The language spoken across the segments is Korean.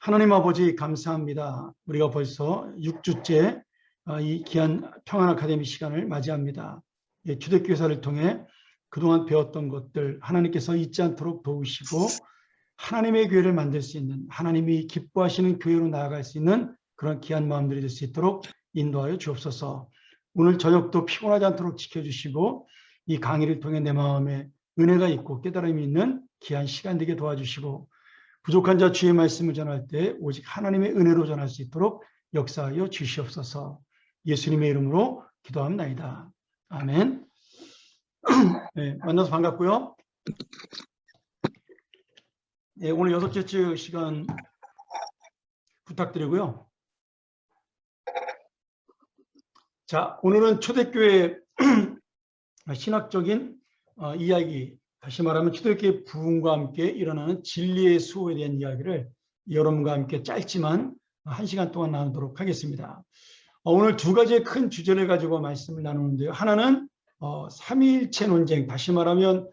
하나님 아버지 감사합니다. 우리가 벌써 6주째 이 귀한 평안 아카데미 시간을 맞이합니다. 주택교사를 통해 그동안 배웠던 것들 하나님께서 잊지 않도록 도우시고 하나님의 교회를 만들 수 있는, 하나님이 기뻐하시는 교회로 나아갈 수 있는 그런 귀한 마음들이 될 수 있도록 인도하여 주옵소서. 오늘 저녁도 피곤하지 않도록 지켜주시고 이 강의를 통해 내 마음에 은혜가 있고 깨달음이 있는 귀한 시간 되게 도와주시고 부족한 자 주의 말씀을 전할 때 오직 하나님의 은혜로 전할 수 있도록 역사하여 주시옵소서. 예수님의 이름으로 기도합니다. 아멘. 네, 만나서 반갑고요. 네, 오늘 6째 시간 부탁드리고요. 자, 오늘은 초대교회 신학적인 이야기, 다시 말하면 초대교회 부흥과 함께 일어나는 진리의 수호에 대한 이야기를 여러분과 함께 짧지만 1시간 동안 나누도록 하겠습니다. 오늘 두 가지의 큰 주제를 가지고 말씀을 나누는데요. 하나는 삼위일체 논쟁, 다시 말하면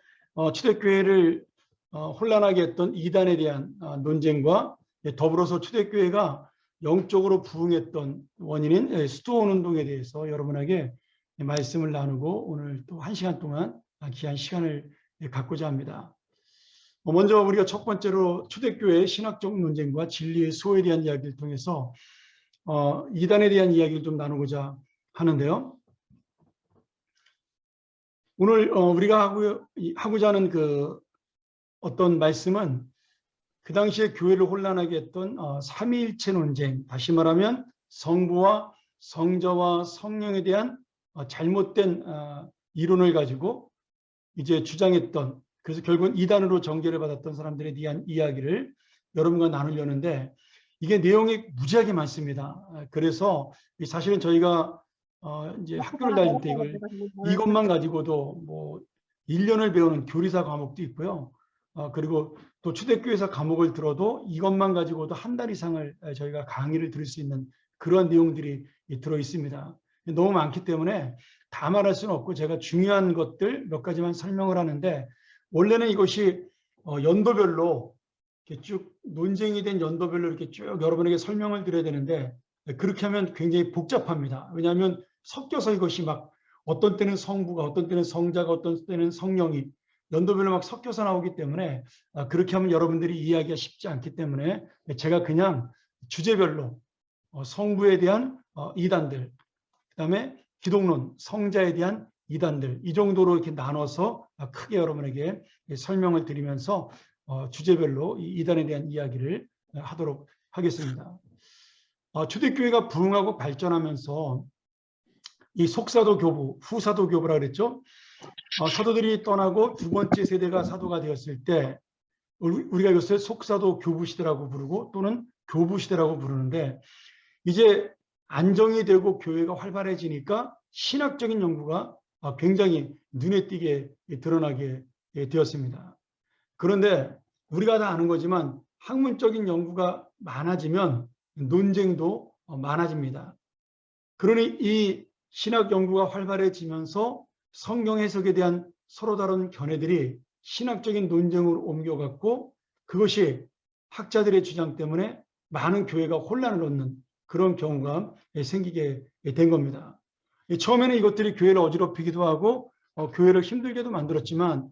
초대교회를 혼란하게 했던 이단에 대한 논쟁과 더불어서 초대교회가 영적으로 부흥했던 원인인 스토온 운동에 대해서 여러분에게 말씀을 나누고 오늘 또 1시간 동안 귀한 시간을 갖고자 합니다. 먼저 우리가 첫 번째로 초대교회의 신학적 논쟁과 진리의 수호에 대한 이야기를 통해서 이단에 대한 이야기를 좀 나누고자 하는데요. 오늘 우리가 하고자 하는 그 어떤 말씀은 그 당시에 교회를 혼란하게 했던 삼위일체 논쟁, 다시 말하면 성부와 성자와 성령에 대한 잘못된 이론을 가지고 이제 주장했던, 그래서 결국은 이단으로 정죄를 받았던 사람들에 대한 이야기를 여러분과 나누려는데 이게 내용이 무지하게 많습니다. 그래서 사실은 저희가 이제 학교를 다닐 때 이것만 가지고도 뭐 1년을 배우는 교리사 과목도 있고요. 그리고 또 초대교회에서 과목을 들어도 이것만 가지고도 한 달 이상을 저희가 강의를 들을 수 있는 그런 내용들이 들어 있습니다. 너무 많기 때문에 다 말할 수는 없고 제가 중요한 것들 몇 가지만 설명을 하는데, 원래는 이것이 연도별로 이렇게 쭉 논쟁이 된 연도별로 이렇게 쭉 여러분에게 설명을 드려야 되는데 그렇게 하면 굉장히 복잡합니다. 왜냐하면 섞여서 이것이 막 어떤 때는 성부가, 어떤 때는 성자가, 어떤 때는 성령이 연도별로 막 섞여서 나오기 때문에 그렇게 하면 여러분들이 이해하기가 쉽지 않기 때문에 제가 그냥 주제별로 성부에 대한 이단들, 그다음에 기독론, 성자에 대한 이단들, 이 정도로 이렇게 나눠서 크게 여러분에게 설명을 드리면서 주제별로 이 이단에 대한 이야기를 하도록 하겠습니다. 초대교회가 부흥하고 발전하면서 이 속사도 교부, 후사도 교부라 그랬죠. 사도들이 떠나고 두 번째 세대가 사도가 되었을 때 우리가 이것을 속사도 교부 시대라고 부르고 또는 교부 시대라고 부르는데, 이제 안정이 되고 교회가 활발해지니까 신학적인 연구가 굉장히 눈에 띄게 드러나게 되었습니다. 그런데 우리가 다 아는 거지만 학문적인 연구가 많아지면 논쟁도 많아집니다. 그러니 이 신학 연구가 활발해지면서 성경 해석에 대한 서로 다른 견해들이 신학적인 논쟁으로 옮겨갔고, 그것이 학자들의 주장 때문에 많은 교회가 혼란을 얻는 그런 경우가 생기게 된 겁니다. 처음에는 이것들이 교회를 어지럽히기도 하고 교회를 힘들게도 만들었지만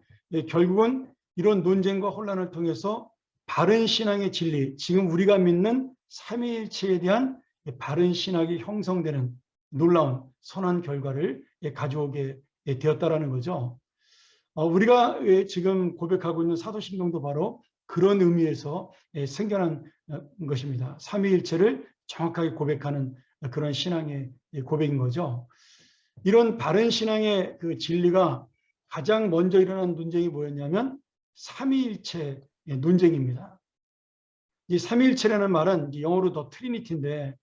결국은 이런 논쟁과 혼란을 통해서 바른 신앙의 진리, 지금 우리가 믿는 삼위일체에 대한 바른 신학이 형성되는 놀라운 선한 결과를 가져오게 되었다라는 거죠. 우리가 지금 고백하고 있는 사도신경도 바로 그런 의미에서 생겨난 것입니다. 삼위일체를 정확하게 고백하는 그런 신앙의 고백인 거죠. 이런 바른 신앙의 그 진리가 가장 먼저 일어난 논쟁이 뭐였냐면 삼위일체 논쟁입니다. 이 삼위일체라는 말은 영어로 더 트리니티인데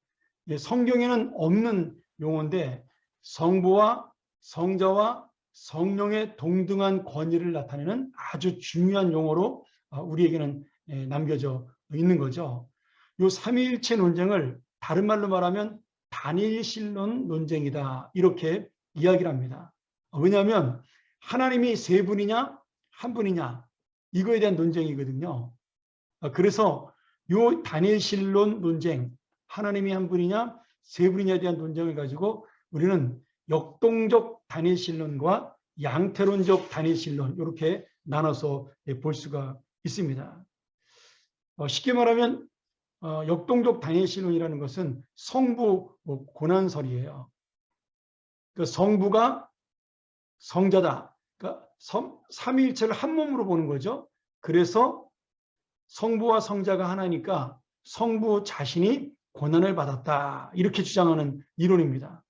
성경에는 없는 용어인데 성부와 성자와 성령의 동등한 권위를 나타내는 아주 중요한 용어로 우리에게는 남겨져 있는 거죠. 이 삼위일체 논쟁을 다른 말로 말하면 단일신론 논쟁이다, 이렇게 이야기를 합니다. 왜냐하면 하나님이 세 분이냐 한 분이냐 이거에 대한 논쟁이거든요. 그래서 요 다니엘신론 논쟁, 하나님이 한 분이냐 세 분이냐에 대한 논쟁을 가지고 우리는 역동적 다니엘신론과 양태론적 다니엘신론 이렇게 나눠서 볼 수가 있습니다. 쉽게 말하면 역동적 다니엘신론이라는 것은 성부 고난설이에요. 그 성부가 성자다. 그러니까 삼위일체를 한 몸으로 보는 거죠. 그래서 성부와 성자가 하나니까 성부 자신이 고난을 받았다. 이렇게 주장하는 이론입니다.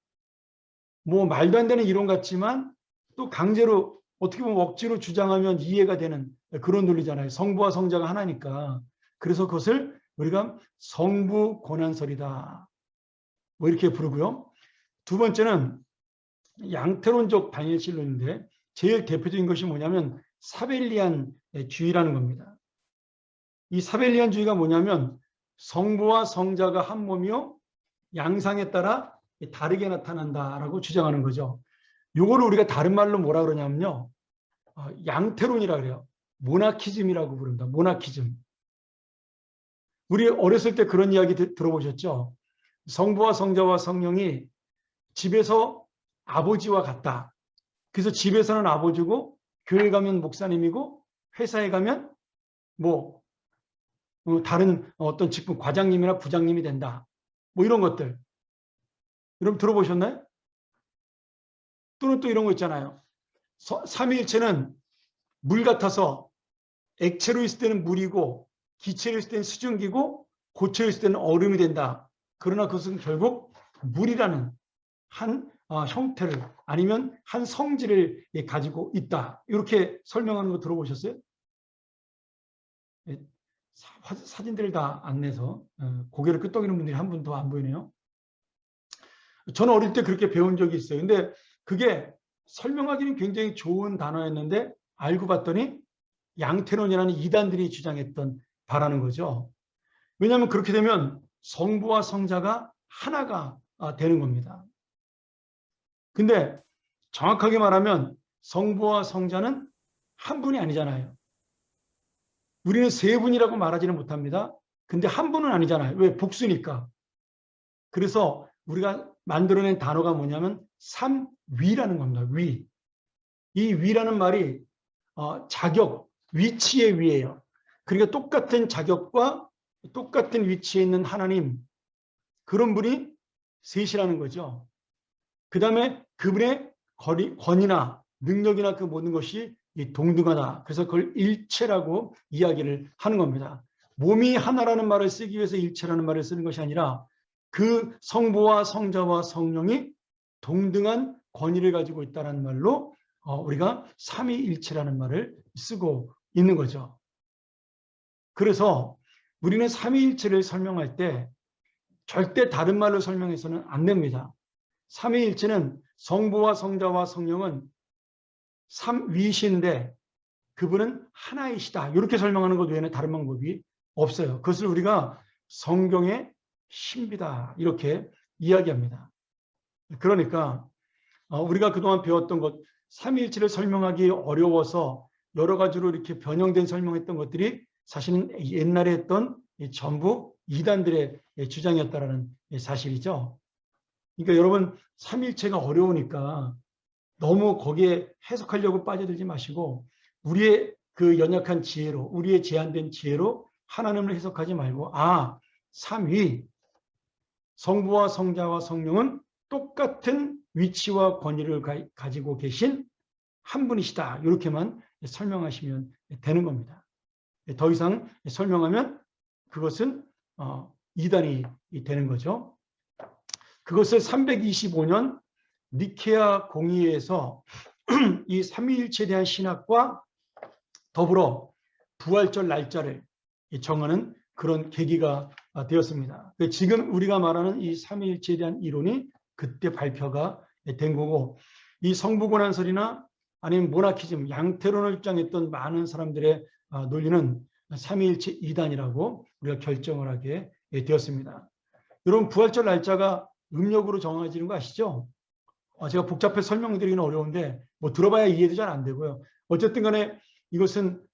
뭐 말도 안 되는 이론 같지만 또 강제로 어떻게 보면 억지로 주장하면 이해가 되는 그런 논리잖아요. 성부와 성자가 하나니까. 그래서 그것을 우리가 성부 고난설이다. 뭐 이렇게 부르고요. 두 번째는 양태론적 다니엘신론인데 제일 대표적인 것이 뭐냐면 사벨리안주의라는 겁니다. 이 사벨리안주의가 뭐냐면 성부와 성자가 한 몸이요 양상에 따라 다르게 나타난다라고 주장하는 거죠. 요거를 우리가 다른 말로 뭐라 그러냐면요. 양태론이라 그래요. 모나키즘이라고 부릅니다. 모나키즘. 우리 어렸을 때 그런 이야기 들어보셨죠? 성부와 성자와 성령이 집에서 아버지와 같다. 그래서 집에서는 아버지고 교회 가면 목사님이고 회사에 가면 뭐 다른 어떤 직분 과장님이나 부장님이 된다. 뭐 이런 것들. 여러분 들어보셨나요? 또는 또 이런 거 있잖아요. 삼위일체는 물 같아서 액체로 있을 때는 물이고 기체로 있을 때는 수증기고 고체로 있을 때는 얼음이 된다. 그러나 그것은 결국 물이라는 한 형태를 아니면 한 성질을 가지고 있다. 이렇게 설명하는 거 들어보셨어요? 사진들을 다 안 내서 고개를 끄덕이는 분들이 한 분도 안 보이네요. 저는 어릴 때 그렇게 배운 적이 있어요. 근데 그게 설명하기는 굉장히 좋은 단어였는데 알고 봤더니 양태론이라는 이단들이 주장했던 바라는 거죠. 왜냐하면 그렇게 되면 성부와 성자가 하나가 되는 겁니다. 근데 정확하게 말하면 성부와 성자는 한 분이 아니잖아요. 우리는 세 분이라고 말하지는 못합니다. 근데 한 분은 아니잖아요. 왜? 복수니까. 그래서 우리가 만들어낸 단어가 뭐냐면 삼위라는 겁니다. 위. 이 위라는 말이 자격, 위치의 위예요. 그러니까 똑같은 자격과 똑같은 위치에 있는 하나님, 그런 분이 셋이라는 거죠. 그 다음에 그분의 권위나 능력이나 그 모든 것이 동등하다. 그래서 그걸 일체라고 이야기를 하는 겁니다. 몸이 하나라는 말을 쓰기 위해서 일체라는 말을 쓰는 것이 아니라 그 성부와 성자와 성령이 동등한 권위를 가지고 있다는 말로 우리가 삼위일체라는 말을 쓰고 있는 거죠. 그래서 우리는 삼위일체를 설명할 때 절대 다른 말로 설명해서는 안 됩니다. 삼위일체는 성부와 성자와 성령은 삼위신데 그분은 하나이시다. 이렇게 설명하는 것 외에는 다른 방법이 없어요. 그것을 우리가 성경의 신비다 이렇게 이야기합니다. 그러니까 우리가 그동안 배웠던 것 삼위일체를 설명하기 어려워서 여러 가지로 이렇게 변형된 설명했던 것들이 사실은 옛날에 했던 전부 이단들의 주장이었다라는 사실이죠. 그러니까 여러분 삼위일체가 어려우니까 너무 거기에 해석하려고 빠져들지 마시고 우리의 그 연약한 지혜로 우리의 제한된 지혜로 하나님을 해석하지 말고 삼위 성부와 성자와 성령은 똑같은 위치와 권위를 가지고 계신 한 분이시다. 이렇게만 설명하시면 되는 겁니다. 더 이상 설명하면 그것은 이단이 되는 거죠. 그것을 325년 니케아 공의회에서 이 삼위일체에 대한 신학과 더불어 부활절 날짜를 정하는 그런 계기가 되었습니다. 지금 우리가 말하는 이 삼위일체에 대한 이론이 그때 발표가 된 거고 이 성부고난설이나 아니면 모나키즘, 양태론을 주장했던 많은 사람들의 논리는 삼위일체 이단이라고 우리가 결정을 하게 되었습니다. 여러분 부활절 날짜가 음력으로 정해지는 거 아시죠? 제가 복잡해 설명드리기는 어려운데 뭐 들어봐야 이해도 잘 안 되고요. 어쨌든 간에 이것은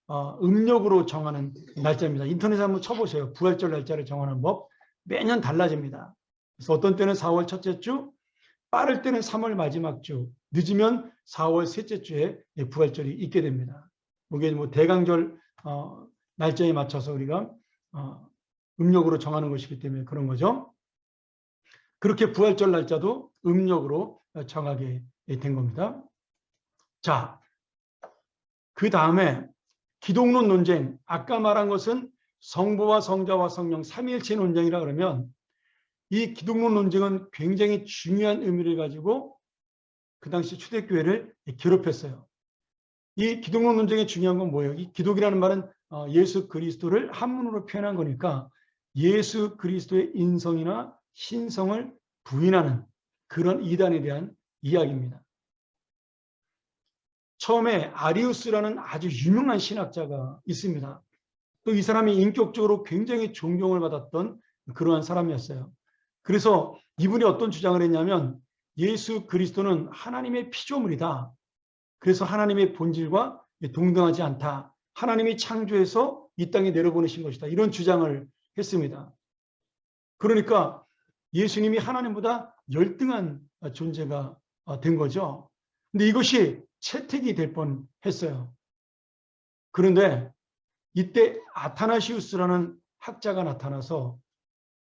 음력으로 정하는 날짜입니다. 인터넷에 한번 쳐보세요. 부활절 날짜를 정하는 법. 매년 달라집니다. 그래서 어떤 때는 4월 첫째 주, 빠를 때는 3월 마지막 주, 늦으면 4월 셋째 주에 부활절이 있게 됩니다. 이게 뭐 대강절 날짜에 맞춰서 우리가 음력으로 정하는 것이기 때문에 그런 거죠. 그렇게 부활절 날짜도 음력으로 정하게 된 겁니다. 자, 그 다음에 기독론 논쟁, 아까 말한 것은 성부와 성자와 성령 삼위일체 논쟁이라 그러면 이 기독론 논쟁은 굉장히 중요한 의미를 가지고 그 당시 초대교회를 괴롭혔어요. 이 기독론 논쟁의 중요한 건 뭐예요? 이 기독이라는 말은 예수 그리스도를 한문으로 표현한 거니까 예수 그리스도의 인성이나 신성을 부인하는 그런 이단에 대한 이야기입니다. 처음에 아리우스라는 아주 유명한 신학자가 있습니다. 또 이 사람이 인격적으로 굉장히 존경을 받았던 그러한 사람이었어요. 그래서 이분이 어떤 주장을 했냐면 예수 그리스도는 하나님의 피조물이다. 그래서 하나님의 본질과 동등하지 않다. 하나님이 창조해서 이 땅에 내려보내신 것이다. 이런 주장을 했습니다. 그러니까 예수님이 하나님보다 열등한 존재가 된 거죠. 근데 이것이 채택이 될 뻔했어요. 그런데 이때 아타나시우스라는 학자가 나타나서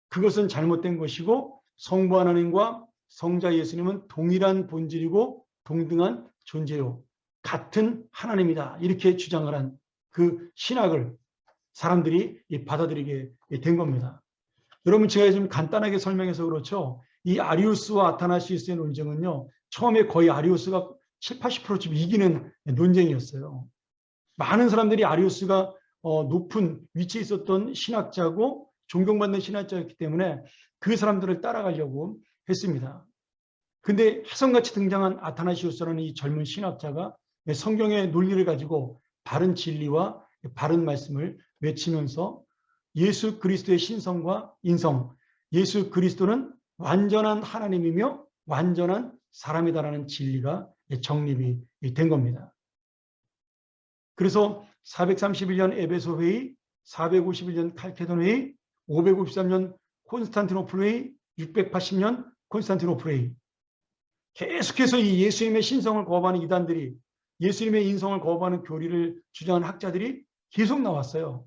그것은 잘못된 것이고 성부 하나님과 성자 예수님은 동일한 본질이고 동등한 존재요. 같은 하나님이다. 이렇게 주장을 한 그 신학을 사람들이 받아들이게 된 겁니다. 여러분 제가 좀 간단하게 설명해서 그렇죠. 이 아리우스와 아타나시우스의 논쟁은요. 처음에 거의 아리우스가 7, 80%쯤 이기는 논쟁이었어요. 많은 사람들이 아리우스가 높은 위치에 있었던 신학자고 존경받는 신학자였기 때문에 그 사람들을 따라가려고 했습니다. 근데 화성같이 등장한 아타나시우스라는 이 젊은 신학자가 성경의 논리를 가지고 바른 진리와 바른 말씀을 외치면서 예수 그리스도의 신성과 인성, 예수 그리스도는 완전한 하나님이며 완전한 사람이다라는 진리가 정립이 된 겁니다. 그래서 431년 에베소 회의, 451년 칼케돈 회의, 553년 콘스탄티노플 회의, 680년 콘스탄티노플 회의. 계속해서 이 예수님의 신성을 거부하는 이단들이 예수님의 인성을 거부하는 교리를 주장하는 학자들이 계속 나왔어요.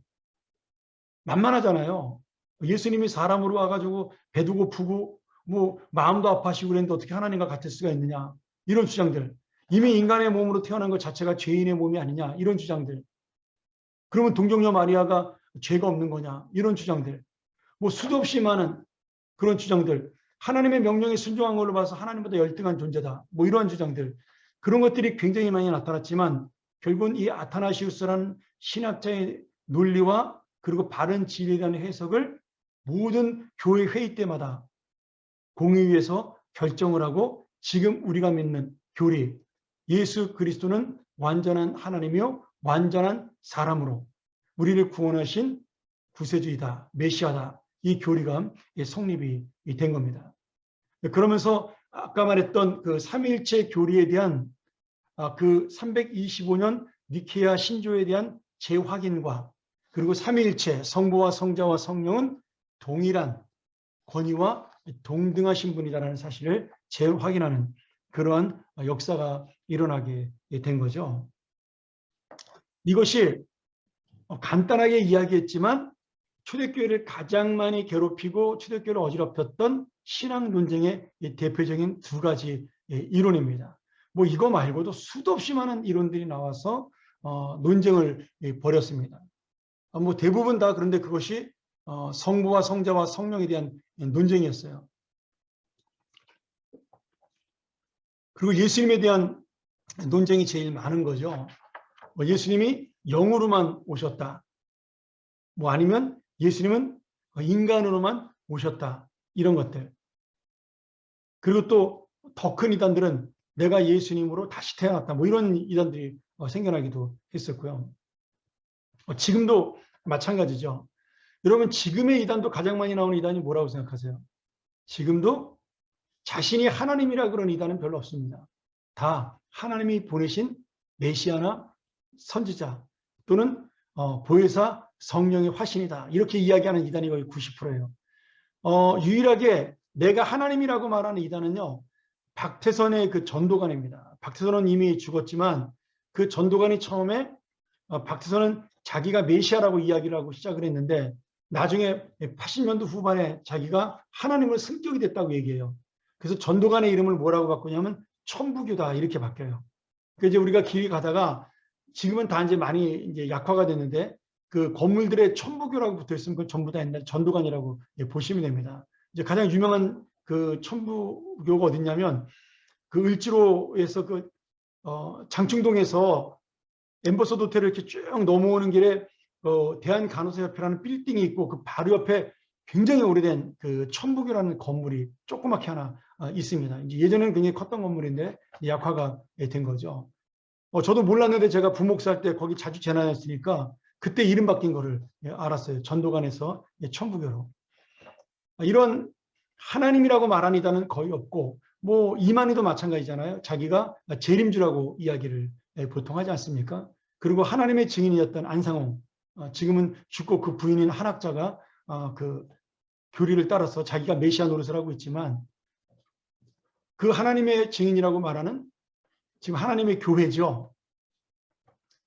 만만하잖아요. 예수님이 사람으로 와가지고 배도 고프고 뭐 마음도 아파하시고 그랬는데 어떻게 하나님과 같을 수가 있느냐. 이런 주장들. 이미 인간의 몸으로 태어난 것 자체가 죄인의 몸이 아니냐. 이런 주장들. 그러면 동정녀 마리아가 죄가 없는 거냐. 이런 주장들. 뭐 수도 없이 많은 그런 주장들. 하나님의 명령에 순종한 걸로 봐서 하나님보다 열등한 존재다. 뭐 이러한 주장들. 그런 것들이 굉장히 많이 나타났지만 결국은 이 아타나시우스라는 신학자의 논리와 그리고 바른 진리에 대한 해석을 모든 교회 회의 때마다 공의위에서 결정을 하고 지금 우리가 믿는 교리, 예수 그리스도는 완전한 하나님이요 완전한 사람으로 우리를 구원하신 구세주이다, 메시아다. 이 교리가 성립이 된 겁니다. 그러면서 아까 말했던 그 삼위일체 교리에 대한 그 325년 니케아 신조에 대한 재확인과 그리고 삼위일체 성부와 성자와 성령은 동일한 권위와 동등하신 분이다라는 사실을 재확인하는 그러한 역사가 일어나게 된 거죠. 이것이 간단하게 이야기했지만 초대교회를 가장 많이 괴롭히고 초대교회를 어지럽혔던 신학 논쟁의 대표적인 두 가지 이론입니다. 뭐 이거 말고도 수도 없이 많은 이론들이 나와서 논쟁을 벌였습니다. 뭐 대부분 다 그런데 그것이 성부와 성자와 성령에 대한 논쟁이었어요. 그리고 예수님에 대한 논쟁이 제일 많은 거죠. 예수님이 영으로만 오셨다. 뭐 아니면 예수님은 인간으로만 오셨다. 이런 것들. 그리고 또 더 큰 이단들은 내가 예수님으로 다시 태어났다. 뭐 이런 이단들이 생겨나기도 했었고요. 지금도 마찬가지죠. 여러분 지금의 이단도 가장 많이 나오는 이단이 뭐라고 생각하세요? 지금도 자신이 하나님이라 그런 이단은 별로 없습니다. 다 하나님이 보내신 메시아나 선지자, 또는 보혜사 성령의 화신이다. 이렇게 이야기하는 이단이 거의 90%예요. 유일하게 내가 하나님이라고 말하는 이단은요, 박태선의 그 전도관입니다. 박태선은 이미 죽었지만 그 전도관이 처음에 박태선은 자기가 메시아라고 이야기를 하고 시작을 했는데 나중에 80년도 후반에 자기가 하나님을 승격이 됐다고 얘기해요. 그래서 전도관의 이름을 뭐라고 바꾸냐면 천부교다 이렇게 바뀌어요. 그 이제 우리가 길이 가다가 지금은 다 이제 많이 이제 약화가 됐는데 그 건물들에 천부교라고 붙어 있으면 그건 전부 다 옛날 전도관이라고 보시면 됩니다. 이제 가장 유명한 그 천부교가 어딨냐면 그 을지로에서 그 장충동에서 엠버서드 호텔을 이렇게 쭉 넘어오는 길에 대한간호사협회라는 빌딩이 있고 그 바로 옆에 굉장히 오래된 그 천부교라는 건물이 조그맣게 하나 있습니다. 이제 예전에는 굉장히 컸던 건물인데 약화가 된 거죠. 저도 몰랐는데 제가 부목사 할 때 거기 자주 지나다녔으니까 그때 이름 바뀐 거를 알았어요. 전도관에서 천부교로. 이런 하나님이라고 말하는 이단은 거의 없고 뭐 이만희도 마찬가지잖아요. 자기가 재림주라고 이야기를 보통 하지 않습니까? 그리고 하나님의 증인이었던 안상홍, 지금은 죽고 그 부인인 한학자가 그 교리를 따라서 자기가 메시아 노릇을 하고 있지만 그 하나님의 증인이라고 말하는 지금 하나님의 교회죠.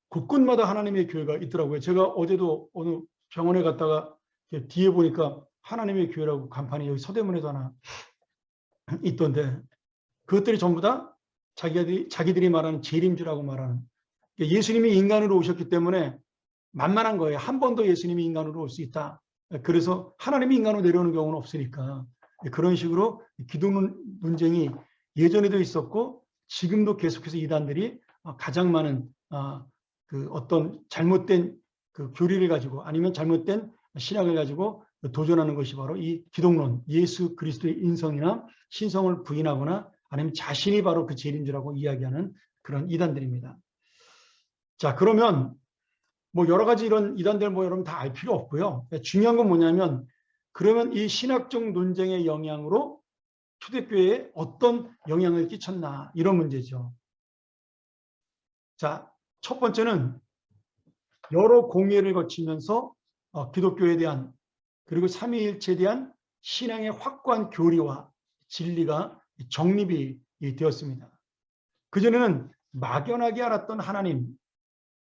곳곳마다 하나님의 교회가 있더라고요. 제가 어제도 어느 병원에 갔다가 뒤에 보니까 하나님의 교회라고 간판이 여기 서대문에도 하나 있던데 그것들이 전부 다 자기들이 말하는 재림주라고 말하는 예수님이 인간으로 오셨기 때문에 만만한 거예요. 한 번도 예수님이 인간으로 올 수 있다. 그래서 하나님이 인간으로 내려오는 경우는 없으니까 그런 식으로 기독론 논쟁이 예전에도 있었고 지금도 계속해서 이단들이 가장 많은 그 어떤 잘못된 그 교리를 가지고 아니면 잘못된 신학을 가지고 도전하는 것이 바로 이 기독론, 예수 그리스도의 인성이나 신성을 부인하거나 아니면 자신이 바로 그 재림주라고 이야기하는 그런 이단들입니다. 자, 그러면 뭐 여러 가지 이런 이단들 뭐 여러분 다 알 필요 없고요. 중요한 건 뭐냐면 그러면 이 신학적 논쟁의 영향으로 초대교회에 어떤 영향을 끼쳤나 이런 문제죠. 자, 첫 번째는 여러 공예를 거치면서 기독교에 대한 그리고 삼위일체에 대한 신앙의 확고한 교리와 진리가 정립이 되었습니다. 그전에는 막연하게 알았던 하나님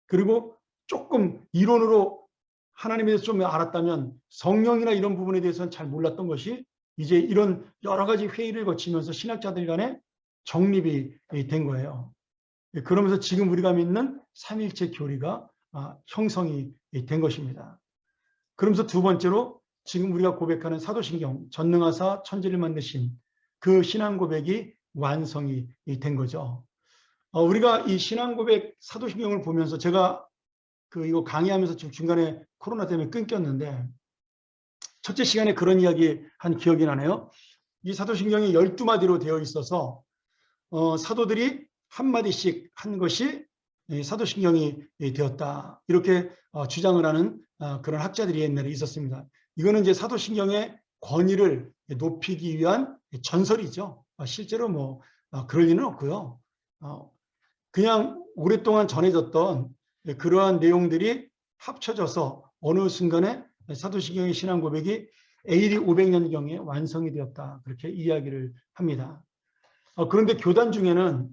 그리고 조금 이론으로 하나님에 대해서 좀 알았다면 성령이나 이런 부분에 대해서는 잘 몰랐던 것이 이제 이런 여러 가지 회의를 거치면서 신학자들 간에 정립이 된 거예요. 그러면서 지금 우리가 믿는 삼위일체 교리가 형성이 된 것입니다. 그러면서 두 번째로 지금 우리가 고백하는 사도신경, 전능하사 천지를 만드신 그 신앙 고백이 완성이 된 거죠. 우리가 이 신앙 고백 사도신경을 보면서 제가 이거 강의하면서 지금 중간에 코로나 때문에 끊겼는데 첫째 시간에 그런 이야기 한 기억이 나네요. 이 사도신경이 12마디로 되어 있어서 사도들이 한마디씩 한 것이 사도신경이 되었다. 이렇게 주장을 하는 그런 학자들이 옛날에 있었습니다. 이거는 이제 사도신경의 권위를 높이기 위한 전설이죠. 실제로 뭐 그럴 리는 없고요. 그냥 오랫동안 전해졌던 그러한 내용들이 합쳐져서 어느 순간에 사도신경의 신앙 고백이 AD 500년경에 완성이 되었다. 그렇게 이야기를 합니다. 그런데 교단 중에는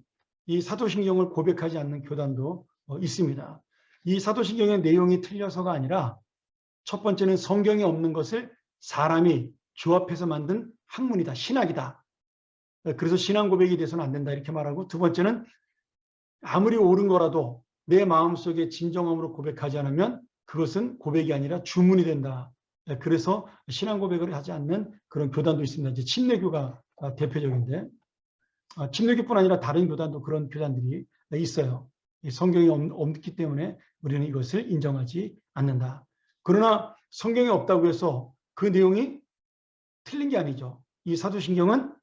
이 사도신경을 고백하지 않는 교단도 있습니다. 이 사도신경의 내용이 틀려서가 아니라 첫 번째는 성경에 없는 것을 사람이 조합해서 만든 학문이다. 신학이다. 그래서 신앙 고백이 돼서는 안 된다. 이렇게 말하고 두 번째는 아무리 옳은 거라도 내 마음속에 진정함으로 고백하지 않으면 그것은 고백이 아니라 주문이 된다. 그래서 신앙 고백을 하지 않는 그런 교단도 있습니다. 이제 침례교가 대표적인데 침례교뿐 아니라 다른 교단도 그런 교단들이 있어요. 성경이 없기 때문에 우리는 이것을 인정하지 않는다. 그러나 성경이 없다고 해서 그 내용이 틀린 게 아니죠. 이 사도신경은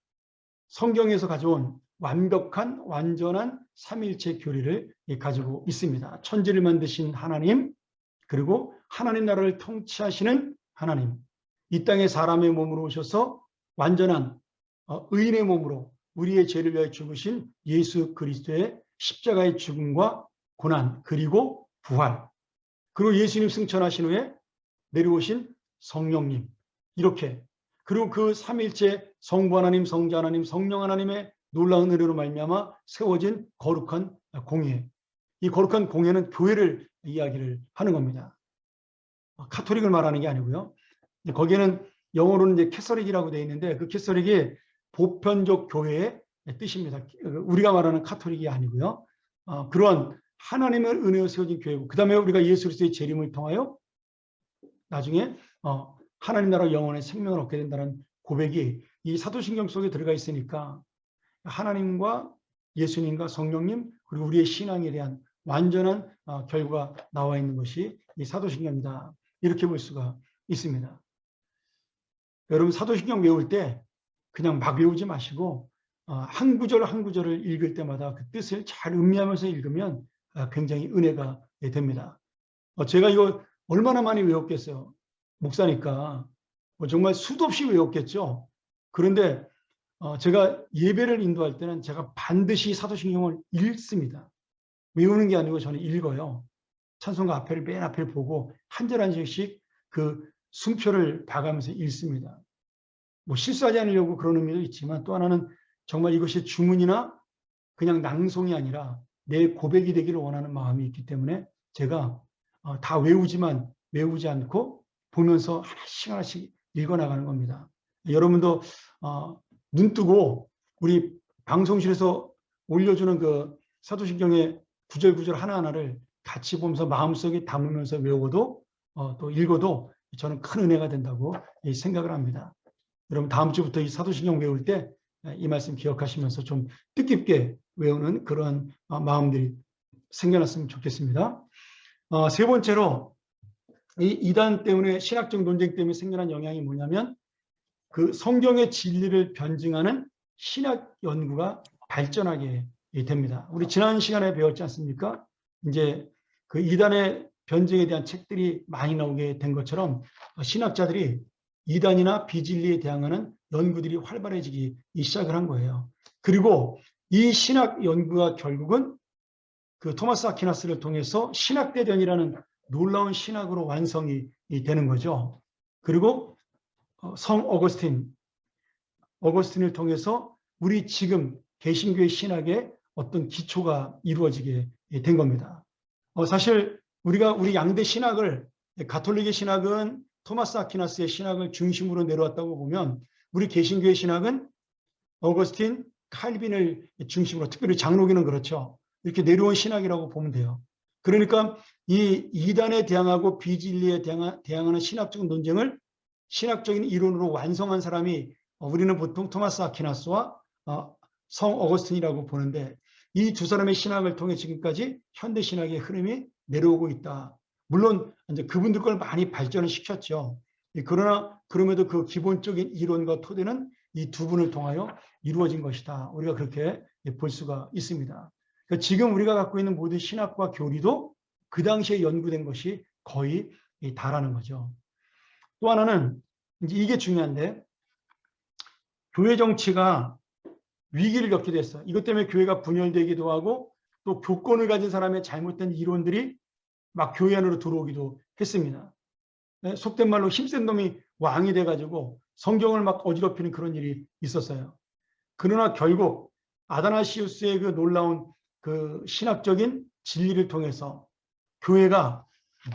성경에서 가져온 완벽한 완전한 삼위일체 교리를 가지고 있습니다. 천지를 만드신 하나님 그리고 하나님 나라를 통치하시는 하나님 이 땅에 사람의 몸으로 오셔서 완전한 의인의 몸으로 우리의 죄를 위하여 죽으신 예수 그리스도의 십자가의 죽음과 고난 그리고 부활 그리고 예수님 승천하신 후에 내려오신 성령님, 이렇게, 그리고 그 삼일째 성부 하나님, 성자 하나님, 성령 하나님의 놀라운 은혜로 말미암아 세워진 거룩한 공예. 이 거룩한 공예는 교회를 이야기를 하는 겁니다. 카톨릭을 말하는 게 아니고요. 거기에는 영어로는 이제 캐서릭이라고 되어 있는데, 그 캐서릭이 보편적 교회의 뜻입니다. 우리가 말하는 카톨릭이 아니고요. 그런 하나님의 은혜로 세워진 교회고, 그 다음에 우리가 예수 그리스도의 재림을 통하여 나중에 하나님 나라 영원의 생명을 얻게 된다는 고백이 이 사도신경 속에 들어가 있으니까, 하나님과 예수님과 성령님, 그리고 우리의 신앙에 대한 완전한 결과가 나와 있는 것이 이 사도신경이다, 이렇게 볼 수가 있습니다. 여러분, 사도신경 외울 때 그냥 막 외우지 마시고 한 구절 한 구절을 읽을 때마다 그 뜻을 잘 음미하면서 읽으면 굉장히 은혜가 됩니다. 제가 이거 얼마나 많이 외웠겠어요. 목사니까 정말 수도 없이 외웠겠죠. 그런데 제가 예배를 인도할 때는 제가 반드시 사도신경을 읽습니다. 외우는 게 아니고 저는 읽어요. 찬송가 앞에를, 맨 앞을 보고 한 절 한 절씩 그 순표를 봐가면서 읽습니다. 뭐 실수하지 않으려고 그런 의미도 있지만, 또 하나는 정말 이것이 주문이나 그냥 낭송이 아니라 내 고백이 되기를 원하는 마음이 있기 때문에 제가 다 외우지만 외우지 않고 보면서 하나씩 하나씩 읽어나가는 겁니다. 여러분도 눈 뜨고 우리 방송실에서 올려주는 그 사도신경의 구절 하나하나를 같이 보면서 마음속에 담으면서 외우고도 또 읽어도 저는 큰 은혜가 된다고 생각을 합니다. 여러분, 다음 주부터 이 사도신경 외울 때 이 말씀 기억하시면서 좀 뜻깊게 외우는 그런 마음들이 생겨났으면 좋겠습니다. 세 번째로, 이 이단 때문에, 신학적 논쟁 때문에 생겨난 영향이 뭐냐면, 그 성경의 진리를 변증하는 신학 연구가 발전하게 됩니다. 우리 지난 시간에 배웠지 않습니까? 이제 그 이단의 변증에 대한 책들이 많이 나오게 된 것처럼 신학자들이 이단이나 비진리에 대항하는 연구들이 활발해지기 시작을 한 거예요. 그리고 이 신학 연구가 결국은 그 토마스 아퀴나스를 통해서 신학대전이라는 놀라운 신학으로 완성이 되는 거죠. 그리고 성 어거스틴을 통해서 우리 지금 개신교의 신학의 어떤 기초가 이루어지게 된 겁니다. 사실 우리 양대 신학을, 가톨릭의 신학은 토마스 아퀴나스의 신학을 중심으로 내려왔다고 보면, 우리 개신교의 신학은 어거스틴, 칼빈을 중심으로, 특별히 장로교는 그렇죠, 이렇게 내려온 신학이라고 보면 돼요. 그러니까 이 이단에 대항하고 비진리에 대항하는 신학적 논쟁을 신학적인 이론으로 완성한 사람이 우리는 보통 토마스 아퀴나스와 성 어거스틴이라고 보는데, 이 두 사람의 신학을 통해 지금까지 현대 신학의 흐름이 내려오고 있다. 물론 이제 그분들 걸 많이 발전을 시켰죠. 그러나 그럼에도 그 기본적인 이론과 토대는 이 두 분을 통하여 이루어진 것이다. 우리가 그렇게 볼 수가 있습니다. 그러니까 지금 우리가 갖고 있는 모든 신학과 교리도 그 당시에 연구된 것이 거의 다라는 거죠. 또 하나는, 이제 이게 중요한데, 교회 정치가 위기를 겪게 됐어요. 이것 때문에 교회가 분열되기도 하고, 또 교권을 가진 사람의 잘못된 이론들이 막 교회 안으로 들어오기도 했습니다. 속된 말로 힘센 놈이 왕이 돼가지고 성경을 막 어지럽히는 그런 일이 있었어요. 그러나 결국 아다나시우스의 그 놀라운 그 신학적인 진리를 통해서 교회가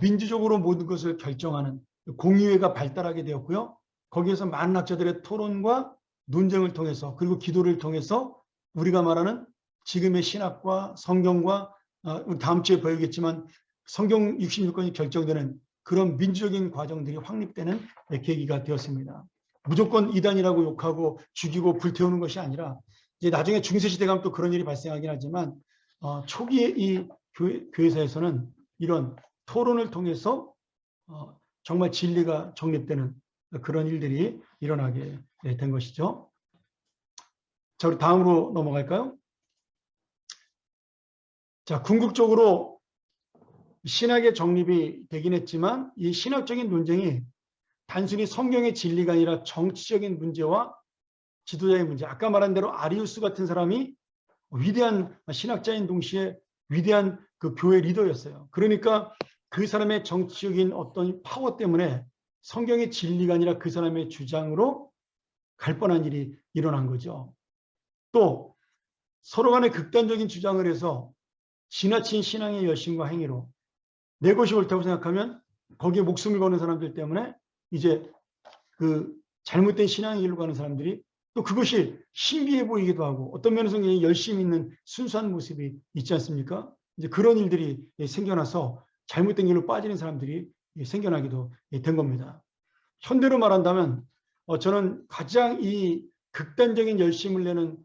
민주적으로 모든 것을 결정하는 공의회가 발달하게 되었고요. 거기에서 많은 학자들의 토론과 논쟁을 통해서, 그리고 기도를 통해서 우리가 말하는 지금의 신학과 성경과, 다음 주에 보이겠지만 성경 66권이 결정되는 그런 민주적인 과정들이 확립되는 계기가 되었습니다. 무조건 이단이라고 욕하고 죽이고 불태우는 것이 아니라, 이제 나중에 중세시대 가면 또 그런 일이 발생하긴 하지만, 초기에 이 교회사에서는 이런 토론을 통해서 정말 진리가 정립되는 그런 일들이 일어나게 된 것이죠. 자, 우리 다음으로 넘어갈까요? 자, 궁극적으로 신학의 정립이 되긴 했지만, 이 신학적인 논쟁이 단순히 성경의 진리가 아니라 정치적인 문제와 지도자의 문제, 아까 말한 대로 아리우스 같은 사람이 위대한 신학자인 동시에 위대한 그 교회 리더였어요. 그러니까 그 사람의 정치적인 어떤 파워 때문에 성경의 진리가 아니라 그 사람의 주장으로 갈 뻔한 일이 일어난 거죠. 또 서로 간에 극단적인 주장을 해서 지나친 신앙의 열심과 행위로 내 것이 옳다고 생각하면 거기에 목숨을 거는 사람들 때문에 이제 그 잘못된 신앙의 길로 가는 사람들이 또 그것이 신비해 보이기도 하고 어떤 면에서 열심히 있는 순수한 모습이 있지 않습니까? 이제 그런 일들이 생겨나서 잘못된 길로 빠지는 사람들이 생겨나기도 된 겁니다. 현대로 말한다면 저는 가장 이 극단적인 열심을 내는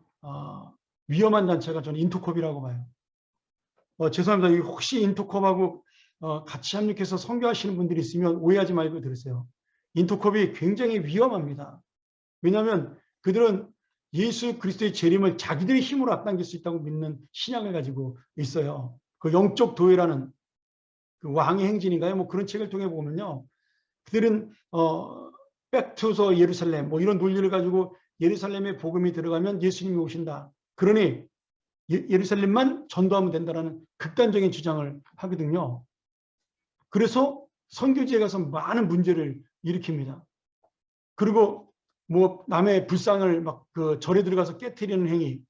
위험한 단체가 저는 인터콥이라고 봐요. 죄송합니다. 혹시 인터콥하고 같이 협력해서 선교하시는 분들이 있으면 오해하지 말고 들으세요. 인터콥이 굉장히 위험합니다. 왜냐하면 그들은 예수 그리스도의 재림을 자기들의 힘으로 앞당길 수 있다고 믿는 신앙을 가지고 있어요. 그 영적 도회라는 그 왕의 행진인가요? 뭐 그런 책을 통해 보면요. 그들은 백투서 예루살렘 뭐 이런 논리를 가지고 예루살렘에 복음이 들어가면 예수님이 오신다. 그러니 예루살렘만 전도하면 된다라는 극단적인 주장을 하거든요. 그래서 선교지에 가서 많은 문제를 일으킵니다. 그리고 뭐 남의 불상을 막 그 절에 들어가서 깨트리는 행위.